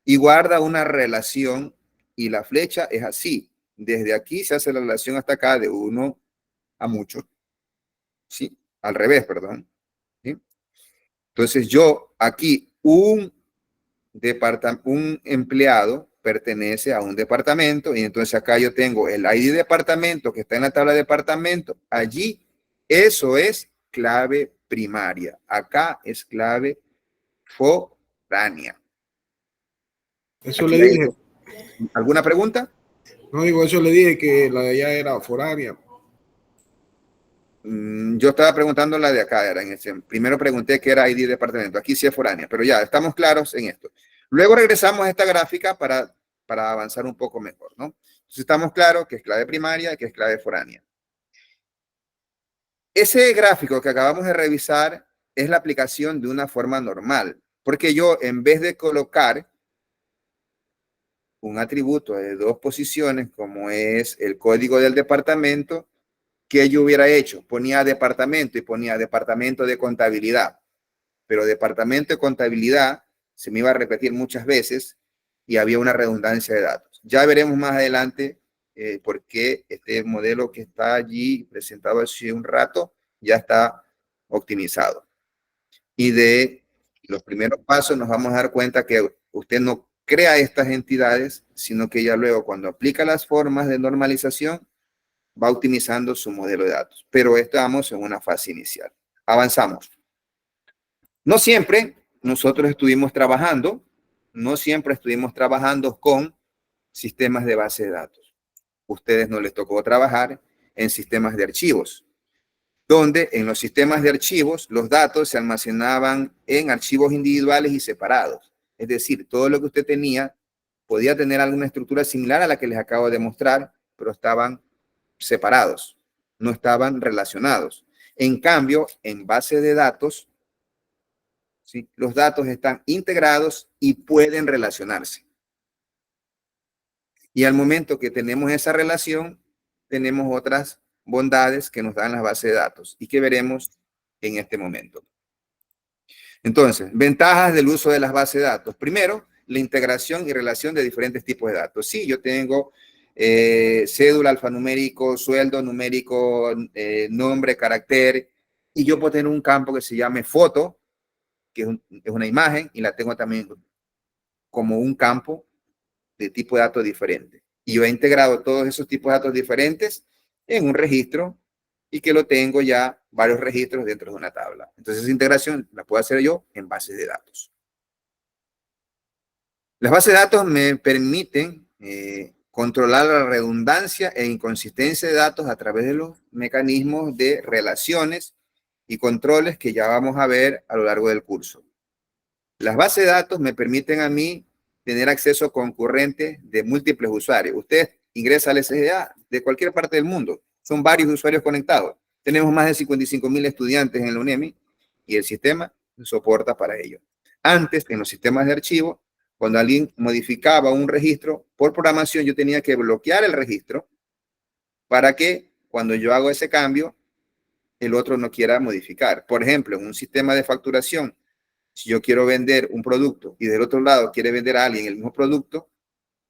Y guarda una relación y la flecha es así. Desde aquí se hace la relación hasta acá de 1 a muchos. ¿Sí? Al revés, perdón. ¿Sí? Entonces yo aquí, un empleado pertenece a un departamento y entonces acá yo tengo el ID departamento que está en la tabla de departamento. Allí, eso es clave primaria. Acá es clave foránea. Eso Aquí le dije. ¿Alguna pregunta? No digo, eso le dije que la de allá era foránea. Yo estaba preguntando la de acá, primero pregunté qué era ID departamento, aquí sí es foránea, pero ya estamos claros en esto. Luego regresamos a esta gráfica para avanzar un poco mejor, ¿no? Entonces estamos claros que es clave primaria y que es clave foránea. Ese gráfico que acabamos de revisar es la aplicación de una forma normal, porque yo en vez de colocar un atributo de 2 posiciones, como es el código del departamento, ¿qué yo hubiera hecho? Ponía departamento y ponía departamento de contabilidad, pero departamento de contabilidad se me iba a repetir muchas veces y había una redundancia de datos. Ya veremos más adelante por qué este modelo que está allí presentado hace un rato ya está optimizado. Y de los primeros pasos nos vamos a dar cuenta que usted no crea estas entidades, sino que ya luego cuando aplica las formas de normalización, va optimizando su modelo de datos. Pero estamos en una fase inicial. Avanzamos. No siempre nosotros estuvimos trabajando, con sistemas de base de datos. Ustedes no les tocó trabajar en sistemas de archivos, donde en los sistemas de archivos los datos se almacenaban en archivos individuales y separados. Es decir, todo lo que usted tenía podía tener alguna estructura similar a la que les acabo de mostrar, pero estaban separados, no estaban relacionados. En cambio, en base de datos, ¿sí?, los datos están integrados y pueden relacionarse. Y al momento que tenemos esa relación, tenemos otras bondades que nos dan las bases de datos y que veremos en este momento. Entonces, ventajas del uso de las bases de datos. Primero, la integración y relación de diferentes tipos de datos. Sí, yo tengo cédula, alfanumérico, sueldo numérico, nombre, carácter, y yo puedo tener un campo que se llame foto, que es una imagen, y la tengo también como un campo de tipo de datos diferente. Y yo he integrado todos esos tipos de datos diferentes en un registro y que lo tengo ya varios registros dentro de una tabla. Entonces esa integración la puedo hacer yo en bases de datos. Las bases de datos me permiten controlar la redundancia e inconsistencia de datos a través de los mecanismos de relaciones y controles que ya vamos a ver a lo largo del curso. Las bases de datos me permiten a mí tener acceso concurrente de múltiples usuarios. Usted ingresa al SGA de cualquier parte del mundo. Son varios usuarios conectados. Tenemos más de 55,000 estudiantes en la UNEMI y el sistema soporta para ello. Antes, en los sistemas de archivo, cuando alguien modificaba un registro por programación, yo tenía que bloquear el registro para que cuando yo hago ese cambio, el otro no quiera modificar. Por ejemplo, en un sistema de facturación, si yo quiero vender un producto y del otro lado quiere vender a alguien el mismo producto,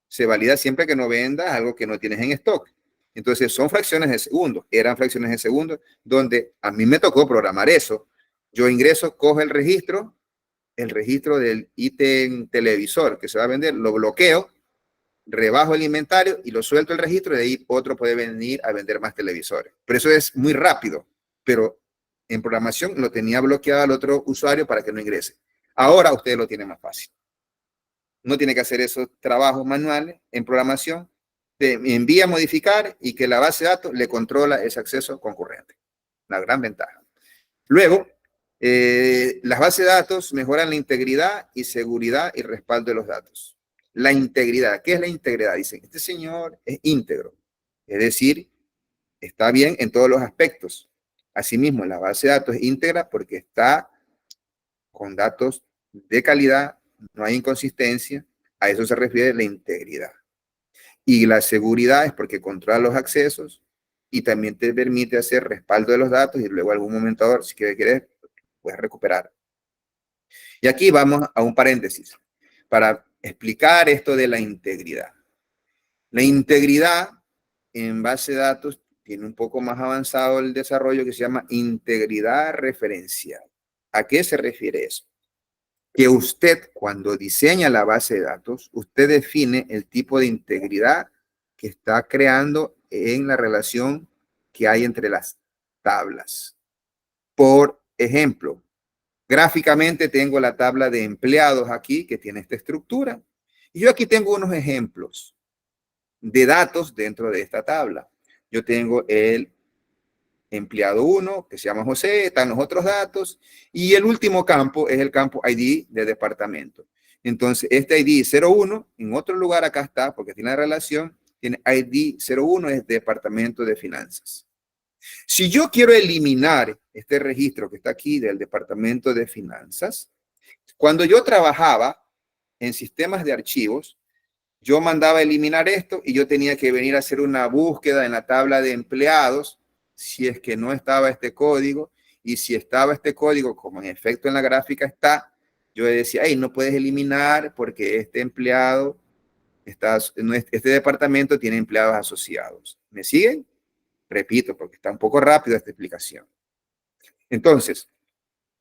se valida siempre que no vendas algo que no tienes en stock. Entonces son fracciones de segundo, eran fracciones de segundo, donde a mí me tocó programar eso. Yo ingreso, cojo el registro del ítem televisor que se va a vender, lo bloqueo, rebajo el inventario y lo suelto el registro, y de ahí otro puede venir a vender más televisores. Pero eso es muy rápido, pero en programación lo tenía bloqueado al otro usuario para que no ingrese. Ahora usted lo tiene más fácil. No tiene que hacer esos trabajos manuales en programación. Te envía a modificar y que la base de datos le controla ese acceso concurrente. La gran ventaja. Luego, las bases de datos mejoran la integridad y seguridad y respaldo de los datos. La integridad. ¿Qué es la integridad? Dicen, este señor es íntegro. Es decir, está bien en todos los aspectos. Asimismo, la base de datos es íntegra porque está con datos de calidad, no hay inconsistencia, a eso se refiere la integridad. Y la seguridad es porque controla los accesos y también te permite hacer respaldo de los datos y luego algún momento, ahora, si quieres, puedes recuperar. Y aquí vamos a un paréntesis para explicar esto de la integridad. La integridad en base de datos tiene un poco más avanzado el desarrollo que se llama integridad referencial. ¿A qué se refiere eso? Que usted, cuando diseña la base de datos, usted define el tipo de integridad que está creando en la relación que hay entre las tablas. Por ejemplo, gráficamente tengo la tabla de empleados aquí que tiene esta estructura. Y yo aquí tengo unos ejemplos de datos dentro de esta tabla. Yo tengo el empleado 1, que se llama José, están los otros datos, y el último campo es el campo ID de departamento. Entonces, este ID 01, en otro lugar acá está, porque tiene la relación, tiene ID 01, es departamento de finanzas. Si yo quiero eliminar este registro que está aquí del departamento de finanzas, cuando yo trabajaba en sistemas de archivos, yo mandaba a eliminar esto y yo tenía que venir a hacer una búsqueda en la tabla de empleados si es que no estaba este código, y si estaba este código, como en efecto en la gráfica está, yo decía, hey, no puedes eliminar porque este empleado, este departamento tiene empleados asociados. ¿Me siguen? Repito, porque está un poco rápido esta explicación. Entonces,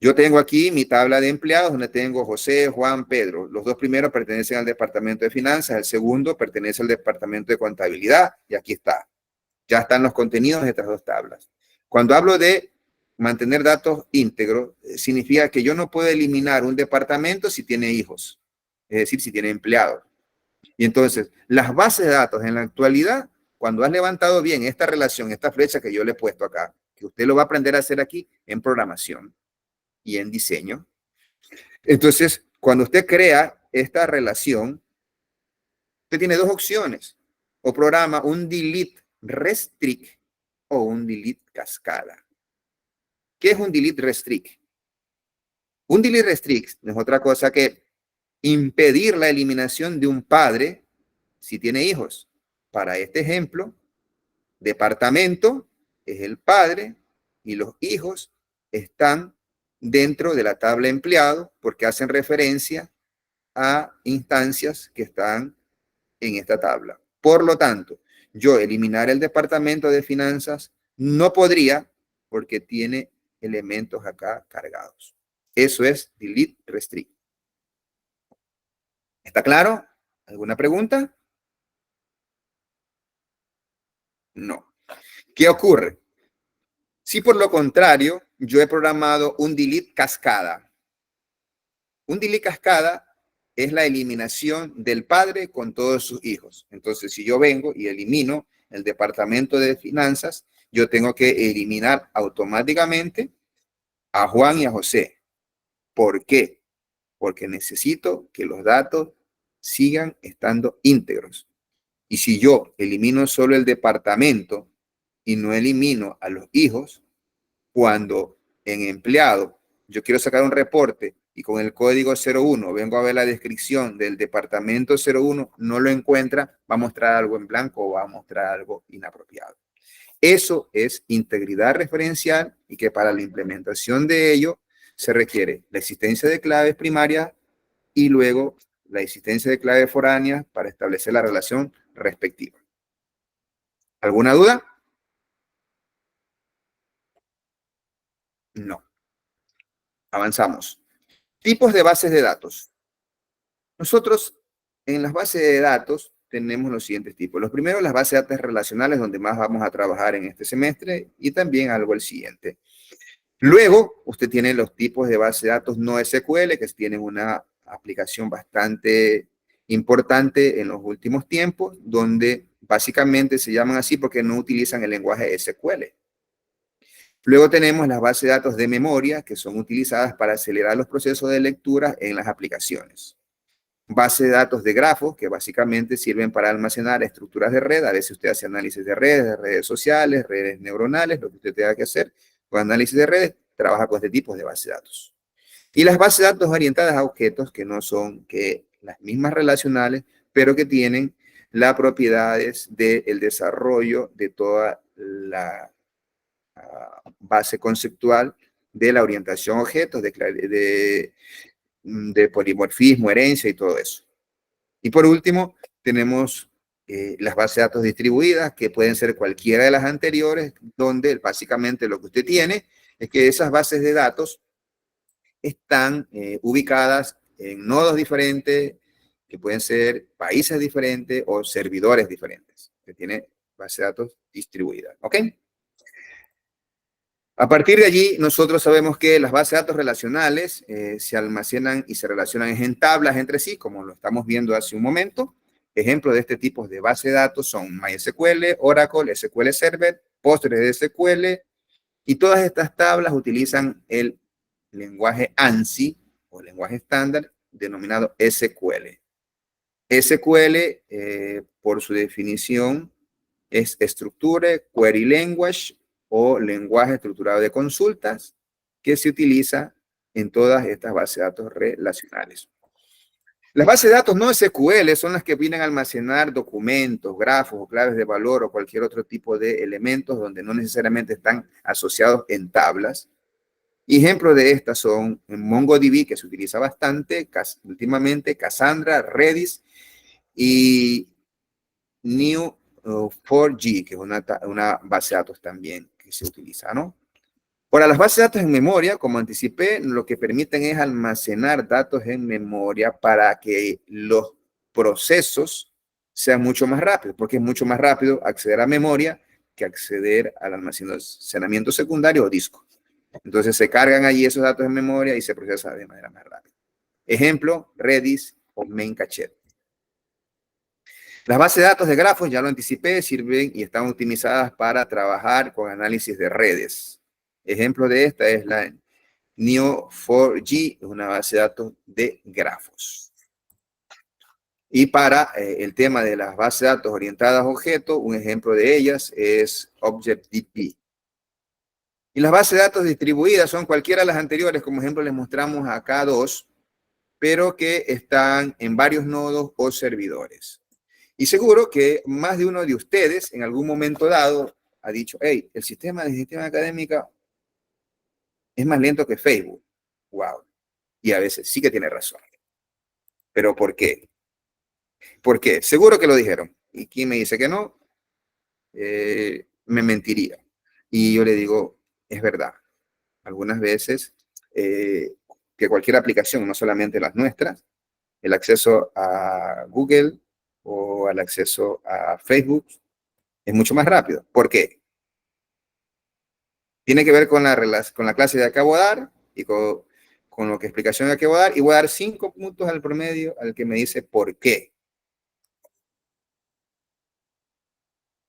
yo tengo aquí mi tabla de empleados donde tengo José, Juan, Pedro. Los dos primeros pertenecen al departamento de finanzas, el segundo pertenece al departamento de contabilidad, y aquí está. Ya están los contenidos de estas dos tablas. Cuando hablo de mantener datos íntegros, significa que yo no puedo eliminar un departamento si tiene hijos, es decir, si tiene empleados. Y entonces, las bases de datos en la actualidad, cuando has levantado bien esta relación, esta flecha que yo le he puesto acá, que usted lo va a aprender a hacer aquí en programación y en diseño. Entonces, cuando usted crea esta relación, usted tiene dos opciones. O programa un delete restrict o un delete cascada. ¿Qué es un delete restrict? Un delete restrict no es otra cosa que impedir la eliminación de un padre si tiene hijos. Para este ejemplo, departamento es el padre y los hijos están dentro de la tabla empleado porque hacen referencia a instancias que están en esta tabla. Por lo tanto, yo eliminar el departamento de finanzas no podría porque tiene elementos acá cargados. Eso es delete restrict. ¿Está claro? ¿Alguna pregunta? No. ¿Qué ocurre? Si por lo contrario, yo he programado un delete cascada. Un delete cascada es la eliminación del padre con todos sus hijos. Entonces, si yo vengo y elimino el departamento de finanzas, yo tengo que eliminar automáticamente a Juan y a José. ¿Por qué? Porque necesito que los datos sigan estando íntegros. Y si yo elimino solo el departamento y no elimino a los hijos, cuando en empleado yo quiero sacar un reporte y con el código 01 vengo a ver la descripción del departamento 01, no lo encuentra, va a mostrar algo en blanco o va a mostrar algo inapropiado. Eso es integridad referencial y que para la implementación de ello se requiere la existencia de claves primarias y luego la existencia de claves foráneas para establecer la relación respectiva. ¿Alguna duda? No. Avanzamos. Tipos de bases de datos. Nosotros en las bases de datos tenemos los siguientes tipos. Los primeros, las bases de datos relacionales, donde más vamos a trabajar en este semestre y también algo el siguiente. Luego, usted tiene los tipos de base de datos no SQL, que tienen una aplicación bastante importante en los últimos tiempos, donde básicamente se llaman así porque no utilizan el lenguaje SQL. Luego tenemos las bases de datos de memoria, que son utilizadas para acelerar los procesos de lectura en las aplicaciones. Base de datos de grafos, que básicamente sirven para almacenar estructuras de red. A veces usted hace análisis de redes sociales, redes neuronales, lo que usted tenga que hacer con análisis de redes, trabaja con este tipo de base de datos. Y las bases de datos orientadas a objetos que no son que las mismas relacionales, pero que tienen las propiedades del desarrollo de toda la base conceptual de la orientación a objetos, de polimorfismo, herencia y todo eso. Y por último, tenemos las bases de datos distribuidas, que pueden ser cualquiera de las anteriores, donde básicamente lo que usted tiene es que esas bases de datos están ubicadas en nodos diferentes, que pueden ser países diferentes o servidores diferentes, que tiene base de datos distribuidas, ¿ok? A partir de allí, nosotros sabemos que las bases de datos relacionales se almacenan y se relacionan en tablas entre sí, como lo estamos viendo hace un momento. Ejemplos de este tipo de base de datos son MySQL, Oracle, SQL Server, PostgreSQL, y todas estas tablas utilizan el lenguaje ANSI, o lenguaje estándar, denominado SQL. SQL, por su definición, es Structured Query Language, o lenguaje estructurado de consultas, que se utiliza en todas estas bases de datos relacionales. Las bases de datos no SQL son las que vienen a almacenar documentos, grafos o claves de valor o cualquier otro tipo de elementos donde no necesariamente están asociados en tablas. Y ejemplos de estas son en MongoDB, que se utiliza bastante, últimamente Cassandra, Redis y Neo4j, que es una base de datos también que se utiliza, ¿no? Ahora, las bases de datos en memoria, como anticipé, lo que permiten es almacenar datos en memoria para que los procesos sean mucho más rápidos, porque es mucho más rápido acceder a memoria que acceder al almacenamiento secundario o disco. Entonces se cargan allí esos datos en memoria y se procesa de manera más rápida. Ejemplo, Redis o Memcached. Las bases de datos de grafos, ya lo anticipé, sirven y están optimizadas para trabajar con análisis de redes. Ejemplo de esta es la Neo4j, es una base de datos de grafos. Y para el tema de las bases de datos orientadas a objetos, un ejemplo de ellas es ObjectDB. Y las bases de datos distribuidas son cualquiera de las anteriores, como ejemplo les mostramos acá dos, pero que están en varios nodos o servidores. Y seguro que más de uno de ustedes en algún momento dado ha dicho, hey, el sistema de gestión académica es más lento que Facebook. Wow. Y a veces sí que tiene razón. ¿Pero por qué? ¿Por qué? Seguro que lo dijeron. Y quien me dice que no, me mentiría. Y yo le digo, es verdad. Algunas veces que cualquier aplicación, no solamente las nuestras, el acceso a Google o al acceso a Facebook es mucho más rápido. ¿Por qué? Tiene que ver con la clase que acabo de dar y con lo que explicación acabo de dar, y voy a dar 5 puntos al promedio al que me dice por qué.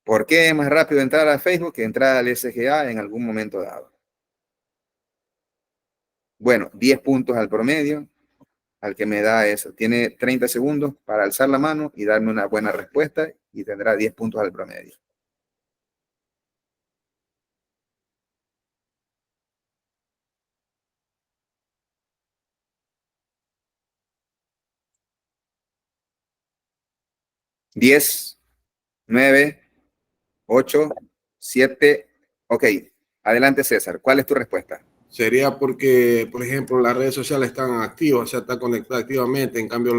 ¿Por qué es más rápido entrar a Facebook que entrar al SGA en algún momento dado? Bueno, 10 puntos al promedio al que me da eso. Tiene 30 segundos para alzar la mano y darme una buena respuesta y tendrá 10 puntos al promedio. ¿10, 9, 8, 7? Ok, adelante César. ¿Cuál es tu respuesta? Sería porque, por ejemplo, las redes sociales están activas, o sea, están conectadas activamente. En cambio,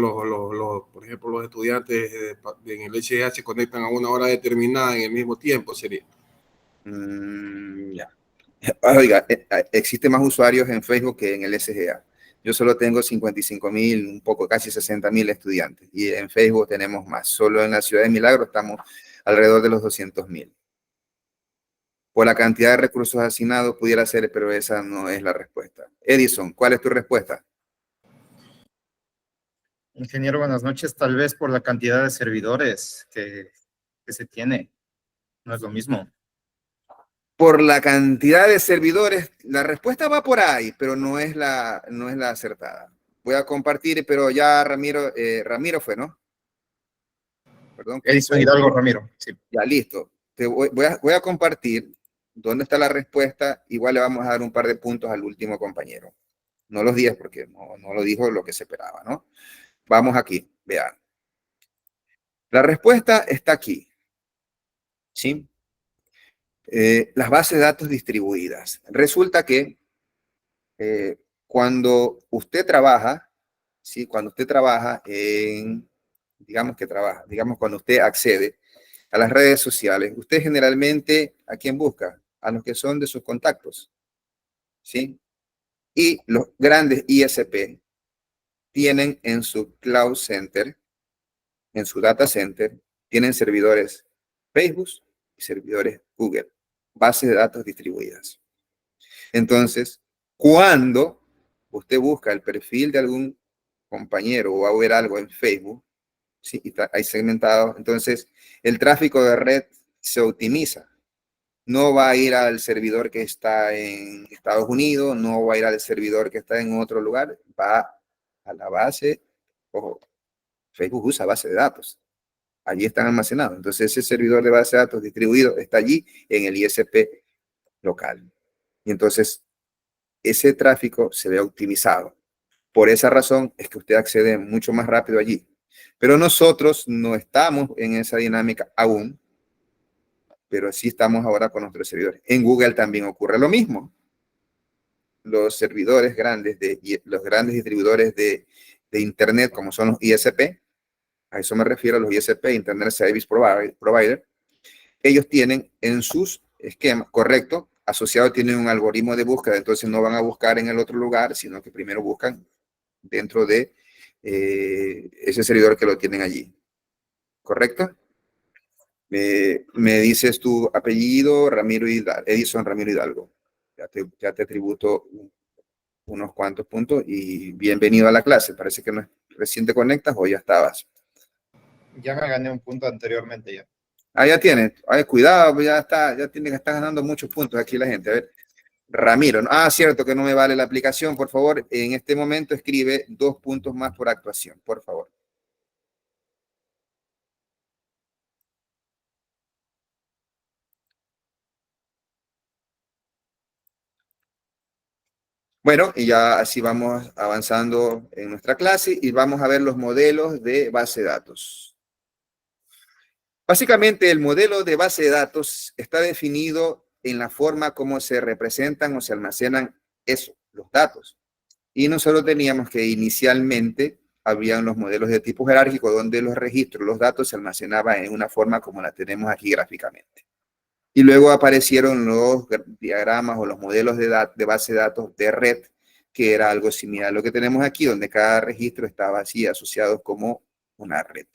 por ejemplo, los estudiantes en el SGA se conectan a una hora determinada en el mismo tiempo, sería. Ya. Oiga, existen más usuarios en Facebook que en el SGA. Yo solo tengo 55,000, un poco, casi 60,000 estudiantes. Y en Facebook tenemos más. Solo en la ciudad de Milagro estamos alrededor de los 200,000. Por la cantidad de recursos asignados pudiera ser, pero esa no es la respuesta. Edison, ¿cuál es tu respuesta? Ingeniero, buenas noches. Tal vez por la cantidad de servidores que se tiene. No es lo mismo. Por la cantidad de servidores, la respuesta va por ahí, pero no es la acertada. Voy a compartir, pero ya Ramiro fue, ¿no? Perdón. Edison Hidalgo Ramiro, sí. Ya, listo. Voy a compartir dónde está la respuesta. Igual le vamos a dar un par de puntos al último compañero. no los 10 porque no lo dijo lo que se esperaba, ¿no? Vamos aquí, vean. La respuesta está aquí, ¿sí? Las bases de datos distribuidas. Resulta que cuando usted trabaja, ¿sí? Cuando usted trabaja digamos cuando usted accede a las redes sociales, usted generalmente, ¿a quién busca? A los que son de sus contactos, ¿sí? Y los grandes ISP tienen en su cloud center, en su data center, tienen servidores Facebook y servidores Google, bases de datos distribuidas. Entonces, cuando usted busca el perfil de algún compañero o va a ver algo en Facebook, ¿sí? Y está ahí segmentado, entonces el tráfico de red se optimiza. No va a ir al servidor que está en Estados Unidos, no va a ir al servidor que está en otro lugar, va a la base. Ojo, Facebook usa base de datos. Allí están almacenados. Entonces ese servidor de base de datos distribuido está allí en el ISP local. Y entonces ese tráfico se ve optimizado. Por esa razón es que usted accede mucho más rápido allí. Pero nosotros no estamos en esa dinámica aún, pero sí estamos ahora con nuestros servidores. En Google también ocurre lo mismo. Los servidores grandes, los grandes distribuidores de Internet, como son los ISP, a eso me refiero a los ISP, Internet Service Provider, ellos tienen en sus esquemas, correcto, asociado tienen un algoritmo de búsqueda, entonces no van a buscar en el otro lugar, sino que primero buscan dentro de ese servidor que lo tienen allí. ¿Correcto? Me dices tu apellido, Ramiro Hidalgo, Edison Ramiro Hidalgo. Ya te tributo unos cuantos puntos y bienvenido a la clase. Parece que recién te conectas o ya estabas. Ya me gané un punto anteriormente ya. Ah, ya tienes. Ay, cuidado, ya está ganando muchos puntos aquí la gente. A ver, Ramiro. Ah, cierto que no me vale la aplicación. Por favor, en este momento escribe 2 puntos más por actuación, por favor. Bueno, y ya así vamos avanzando en nuestra clase y vamos a ver los modelos de base de datos. Básicamente, el modelo de base de datos está definido en la forma como se representan o se almacenan los datos. Y nosotros teníamos que inicialmente habían los modelos de tipo jerárquico donde los registros, los datos se almacenaban en una forma como la tenemos aquí gráficamente. Y luego aparecieron los diagramas o los modelos de base de datos de red, que era algo similar a lo que tenemos aquí, donde cada registro estaba así asociado como una red.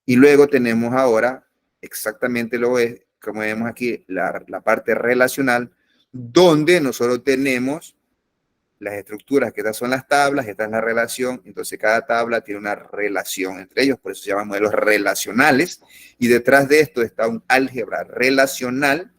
Y luego tenemos ahora, exactamente como vemos aquí, la parte relacional, donde nosotros tenemos las estructuras, que estas son las tablas, esta es la relación, entonces cada tabla tiene una relación entre ellos, por eso se llaman modelos relacionales, y detrás de esto está un álgebra relacional,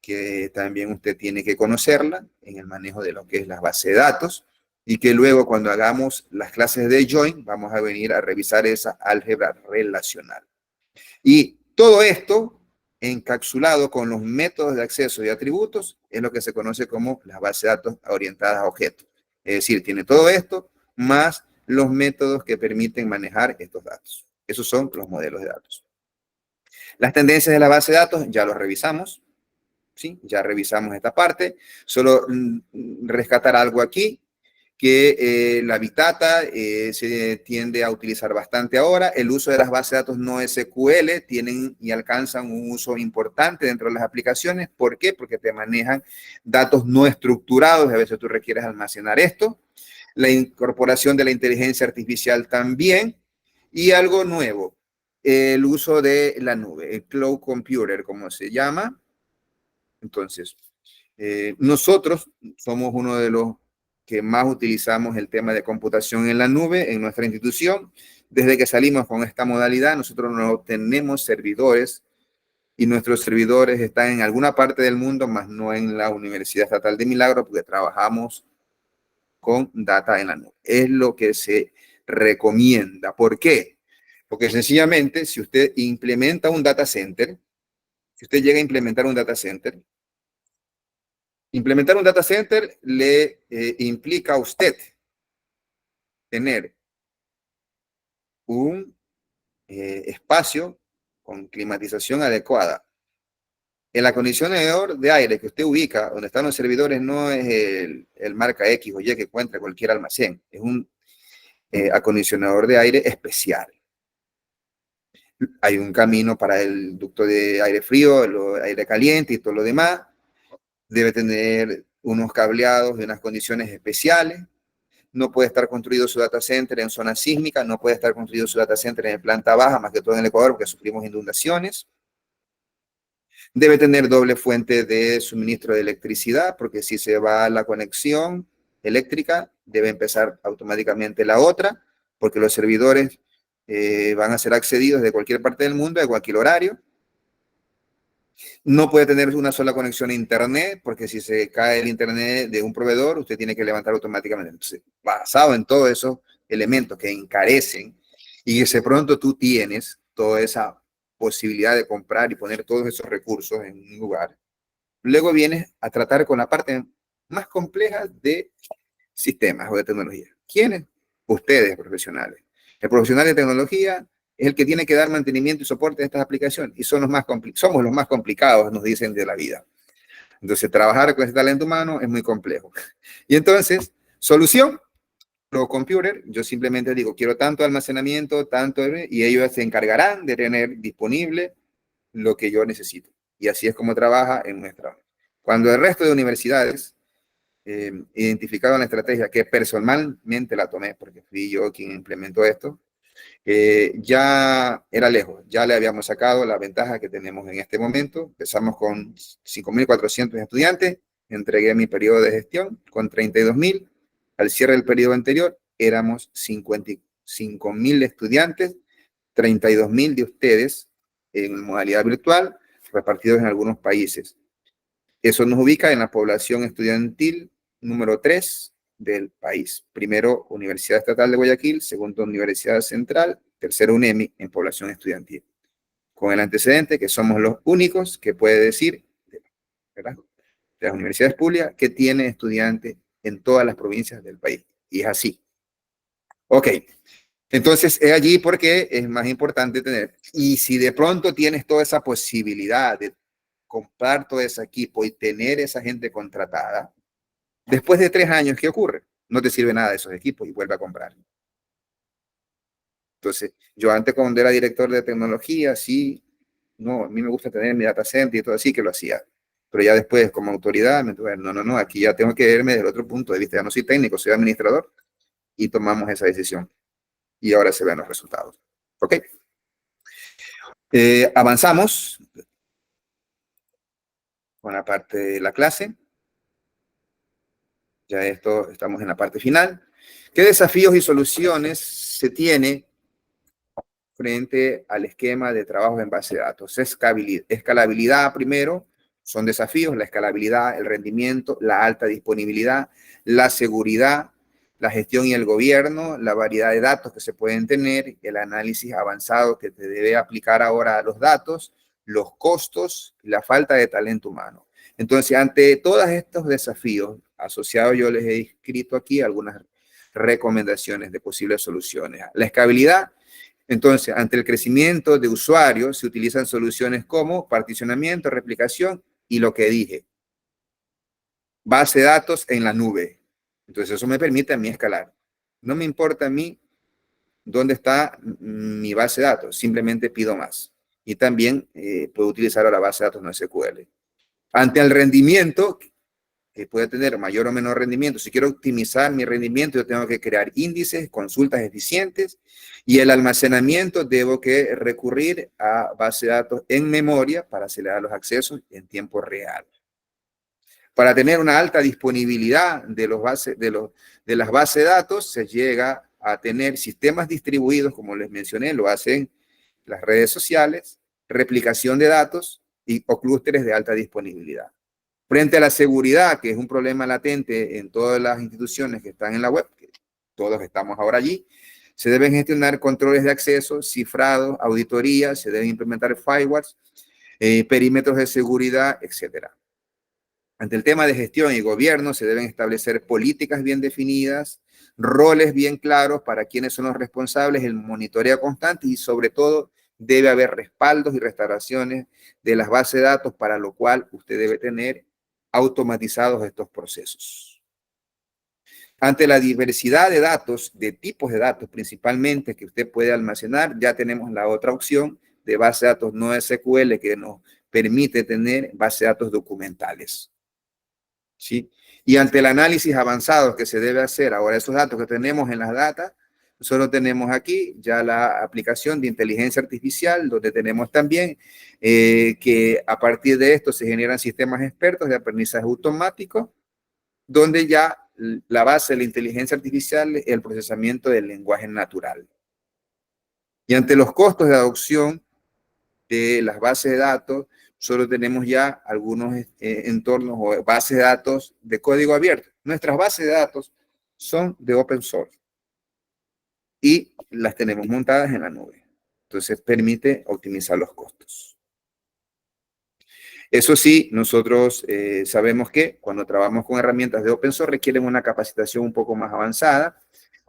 que también usted tiene que conocerla en el manejo de lo que es las bases de datos, y que luego cuando hagamos las clases de join, vamos a venir a revisar esa álgebra relacional. Y todo esto encapsulado con los métodos de acceso y atributos, es lo que se conoce como las bases de datos orientadas a objetos. Es decir, tiene todo esto más los métodos que permiten manejar estos datos. Esos son los modelos de datos. Las tendencias de la base de datos ya los revisamos, ¿sí? Ya revisamos esta parte. Solo rescatar algo aquí, que la Big Data se tiende a utilizar bastante ahora. El uso de las bases de datos no SQL tienen y alcanzan un uso importante dentro de las aplicaciones. ¿Por qué? Porque te manejan datos no estructurados. A veces tú requieres almacenar esto. La incorporación de la inteligencia artificial también. Y algo nuevo, el uso de la nube, el cloud computer, como se llama. Entonces, nosotros somos uno de los que más utilizamos el tema de computación en la nube en nuestra institución. Desde que salimos con esta modalidad, nosotros no tenemos servidores y nuestros servidores están en alguna parte del mundo, más no en la Universidad Estatal de Milagro, porque trabajamos con data en la nube. Es lo que se recomienda. ¿Por qué? Porque sencillamente, si usted implementa un data center, si usted llega a implementar un data center, Implementar un data center le implica a usted tener un espacio con climatización adecuada. El acondicionador de aire que usted ubica, donde están los servidores, no es el marca X o Y que encuentra cualquier almacén. Es un acondicionador de aire especial. Hay un camino para el ducto de aire frío, el aire caliente y todo lo demás. Debe tener unos cableados de unas condiciones especiales. No puede estar construido su data center en zona sísmica, no puede estar construido su data center en planta baja, más que todo en el Ecuador, porque sufrimos inundaciones. Debe tener doble fuente de suministro de electricidad, porque si se va la conexión eléctrica, debe empezar automáticamente la otra, porque los servidores van a ser accedidos de cualquier parte del mundo, de cualquier horario. No puede tener una sola conexión a internet, porque si se cae el internet de un proveedor, usted tiene que levantar automáticamente. Entonces, basado en todos esos elementos que encarecen y que de pronto tú tienes toda esa posibilidad de comprar y poner todos esos recursos en un lugar, luego vienes a tratar con la parte más compleja de sistemas o de tecnología. ¿Quiénes? Ustedes, profesionales. El profesional de tecnología es el que tiene que dar mantenimiento y soporte a estas aplicaciones y son somos los más complicados, nos dicen, de la vida. Entonces, trabajar con ese talento humano es muy complejo. Y entonces, solución, Pro Computer, yo simplemente digo, quiero tanto almacenamiento, tanto, y ellos se encargarán de tener disponible lo que yo necesito. Y así es como trabaja en nuestra. Cuando el resto de universidades identificaron la estrategia, que personalmente la tomé, porque fui yo quien implementó esto, ya era lejos, ya le habíamos sacado la ventaja que tenemos en este momento. Empezamos con 5.400 estudiantes, entregué mi periodo de gestión con 32.000. Al cierre del periodo anterior éramos 55.000 estudiantes, 32.000 de ustedes en modalidad virtual, repartidos en algunos países. Eso nos ubica en la población estudiantil número 3 del país. Primero, Universidad Estatal de Guayaquil, segundo, Universidad Central, tercero, UNEMI en población estudiantil. Con el antecedente que somos los únicos que puede decir, ¿verdad?, de las universidades públicas que tiene estudiantes en todas las provincias del país. Y es así. Ok. Entonces, es allí porque es más importante tener. Y si de pronto tienes toda esa posibilidad de comprar todo ese equipo y tener esa gente contratada, después de 3 años, ¿qué ocurre? No te sirve nada de esos equipos y vuelve a comprar. Entonces, yo antes cuando era director de tecnología, sí, no, a mí me gusta tener mi data center y todo así, que lo hacía. Pero ya después, como autoridad, me tuve, no, aquí ya tengo que verme desde el otro punto de vista. Ya no soy técnico, soy administrador, y tomamos esa decisión. Y ahora se ven los resultados. ¿Ok? Avanzamos con la parte de la clase. Ya estamos en la parte final. ¿Qué desafíos y soluciones se tiene frente al esquema de trabajo en base de datos? Escalabilidad primero, son desafíos, la escalabilidad, el rendimiento, la alta disponibilidad, la seguridad, la gestión y el gobierno, la variedad de datos que se pueden tener, el análisis avanzado que te debe aplicar ahora a los datos, los costos y la falta de talento humano. Entonces, ante todos estos desafíos asociados, yo les he escrito aquí algunas recomendaciones de posibles soluciones. La escalabilidad. Entonces, ante el crecimiento de usuarios, se utilizan soluciones como particionamiento, replicación y lo que dije, base de datos en la nube. Entonces, eso me permite a mí escalar. No me importa a mí dónde está mi base de datos, simplemente pido más. Y también puedo utilizar ahora base de datos no SQL. Ante el rendimiento, que puede tener mayor o menor rendimiento. Si quiero optimizar mi rendimiento, yo tengo que crear índices, consultas eficientes, y el almacenamiento debo que recurrir a base de datos en memoria para acelerar los accesos en tiempo real. Para tener una alta disponibilidad de las bases de datos, se llega a tener sistemas distribuidos, como les mencioné, lo hacen las redes sociales, replicación de datos o clústeres de alta disponibilidad. Frente a la seguridad, que es un problema latente en todas las instituciones que están en la web, que todos estamos ahora allí, se deben gestionar controles de acceso, cifrado, auditoría, se deben implementar firewalls, perímetros de seguridad, etc. Ante el tema de gestión y gobierno se deben establecer políticas bien definidas, roles bien claros para quiénes son los responsables, el monitoreo constante y sobre todo debe haber respaldos y restauraciones de las bases de datos, para lo cual usted debe tener automatizados estos procesos. Ante la diversidad de datos, de tipos de datos principalmente que usted puede almacenar, ya tenemos la otra opción de base de datos no SQL que nos permite tener base de datos documentales. ¿Sí? Y ante el análisis avanzado que se debe hacer, ahora esos datos que tenemos en las datas, nosotros tenemos aquí ya la aplicación de inteligencia artificial, donde tenemos también que a partir de esto se generan sistemas expertos de aprendizaje automático, donde ya la base de la inteligencia artificial es el procesamiento del lenguaje natural. Y ante los costos de adopción de las bases de datos, solo tenemos ya algunos entornos o bases de datos de código abierto. Nuestras bases de datos son de open source y las tenemos montadas en la nube. Entonces permite optimizar los costos. Eso sí, nosotros sabemos que cuando trabajamos con herramientas de open source requieren una capacitación un poco más avanzada,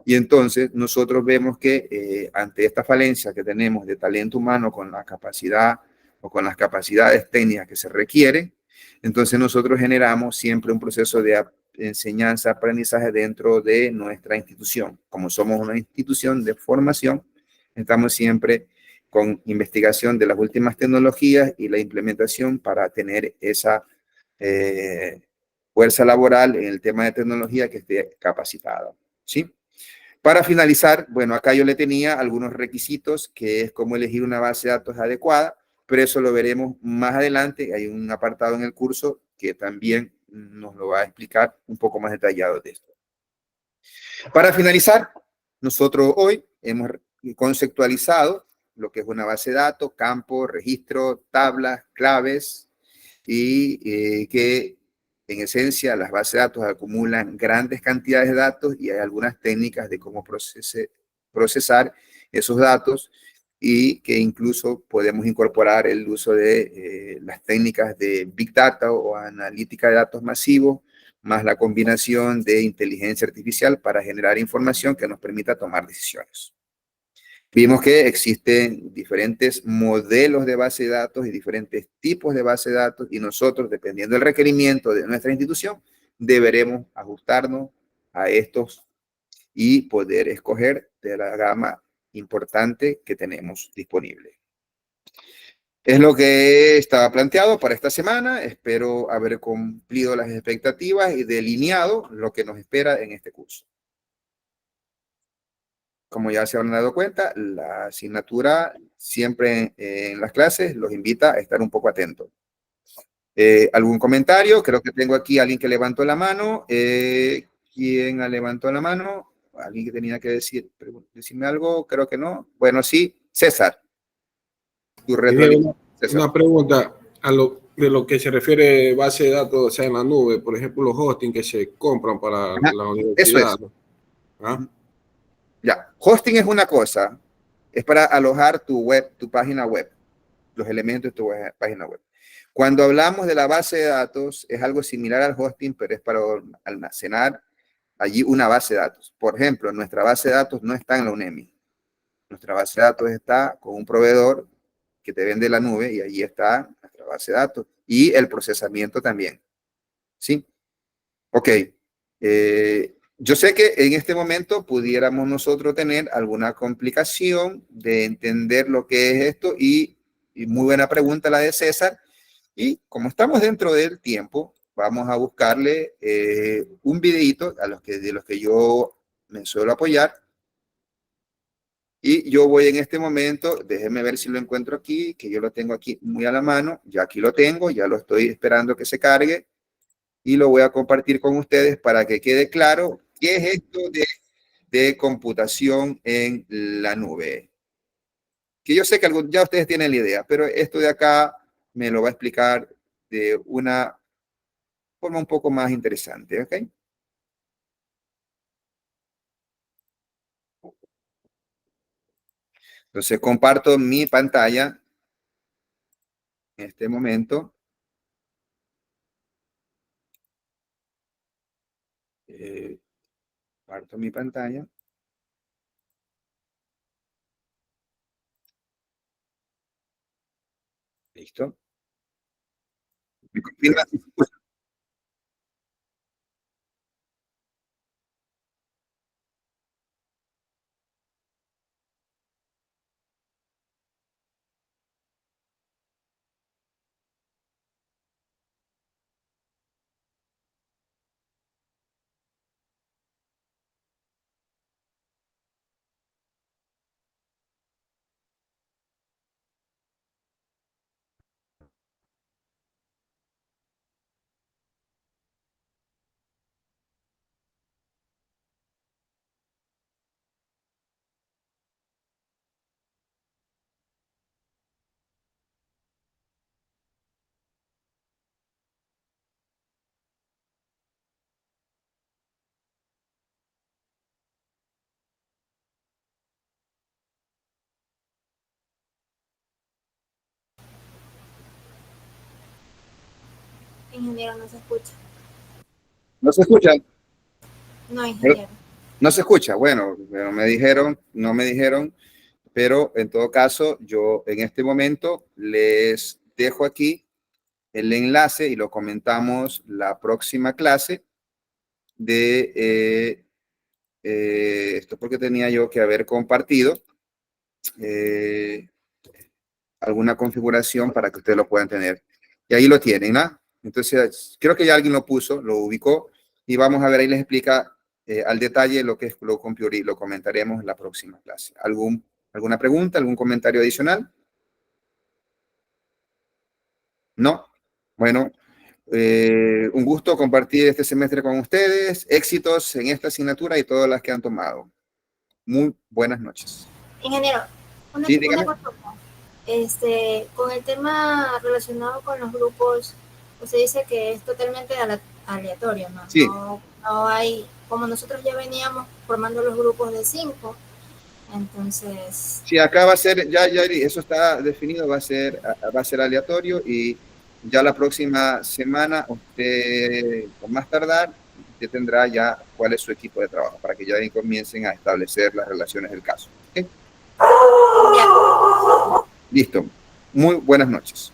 y entonces nosotros vemos que ante esta falencia que tenemos de talento humano con la capacidad o con las capacidades técnicas que se requieren, entonces nosotros generamos siempre un proceso de enseñanza, aprendizaje dentro de nuestra institución. Como somos una institución de formación, estamos siempre con investigación de las últimas tecnologías y la implementación para tener esa fuerza laboral en el tema de tecnología que esté capacitada, ¿sí? Para finalizar, bueno, acá yo le tenía algunos requisitos, que es cómo elegir una base de datos adecuada, pero eso lo veremos más adelante. Hay un apartado en el curso que también nos lo va a explicar un poco más detallado de esto. Para finalizar, nosotros hoy hemos conceptualizado lo que es una base de datos, campo, registro, tablas, claves, y que en esencia las bases de datos acumulan grandes cantidades de datos y hay algunas técnicas de cómo procesar esos datos, y que incluso podemos incorporar el uso de las técnicas de Big Data o analítica de datos masivos, más la combinación de inteligencia artificial para generar información que nos permita tomar decisiones. Vimos que existen diferentes modelos de base de datos y diferentes tipos de base de datos, y nosotros, dependiendo del requerimiento de nuestra institución, deberemos ajustarnos a estos y poder escoger de la gama importante que tenemos disponible. Es lo que estaba planteado para esta semana. Espero haber cumplido las expectativas y delineado lo que nos espera en este curso. Como ya se habrán dado cuenta, la asignatura siempre en las clases los invita a estar un poco atentos. ¿Algún comentario? Creo que tengo aquí a alguien que levantó la mano. ¿Quién ha levantado la mano? ¿Alguien que tenía que decirme algo? Creo que no. Bueno, sí. César. Una pregunta de lo que se refiere base de datos, o sea, en la nube, por ejemplo, los hosting que se compran para la universidad. Eso es. ¿Ah? Ya, hosting es una cosa, es para alojar tu web, tu página web, los elementos de tu página web. Cuando hablamos de la base de datos, es algo similar al hosting, pero es para almacenar allí una base de datos. Por ejemplo, nuestra base de datos no está en la UNEMI. Nuestra base de datos está con un proveedor que te vende la nube, y allí está nuestra base de datos y el procesamiento también. ¿Sí? Ok. Yo sé que en este momento pudiéramos nosotros tener alguna complicación de entender lo que es esto, y muy buena pregunta la de César, y como estamos dentro del tiempo, vamos a buscarle un videito de los que yo me suelo apoyar, y yo voy en este momento, déjenme ver si lo encuentro aquí, que yo lo tengo aquí muy a la mano, ya aquí lo tengo, ya lo estoy esperando que se cargue, y lo voy a compartir con ustedes para que quede claro qué es esto de computación en la nube. Que yo sé que ya ustedes tienen la idea, pero esto de acá me lo va a explicar de una forma un poco más interesante, ¿ok? Entonces comparto mi pantalla en este momento. Comparto mi pantalla. Listo. ¿Me confirma si se escucha? Ingeniero, no se escucha. ¿No se escucha? No, ingeniero. No se escucha. Bueno, no me dijeron, pero en todo caso, yo en este momento les dejo aquí el enlace y lo comentamos la próxima clase de esto, porque tenía yo que haber compartido alguna configuración para que ustedes lo puedan tener. Y ahí lo tienen, ¿no? Entonces, creo que ya alguien lo puso, lo ubicó, y vamos a ver, ahí les explica al detalle lo que es Cloud Computing, lo comentaremos en la próxima clase. ¿Alguna pregunta, algún comentario adicional? ¿No? Bueno, un gusto compartir este semestre con ustedes. Éxitos en esta asignatura y todas las que han tomado. Muy buenas noches. Ingeniero, Sí, una dígame. consulta. Con el tema relacionado con los grupos, usted dice que es totalmente aleatorio, ¿no? Sí. No hay, como nosotros ya veníamos formando los grupos de 5, entonces... Sí, acá va a ser, ya eso está definido, va a ser aleatorio, y ya la próxima semana usted, con más tardar, usted tendrá ya cuál es su equipo de trabajo para que ya ahí comiencen a establecer las relaciones del caso. ¿Okay? Ya. Listo. Muy buenas noches.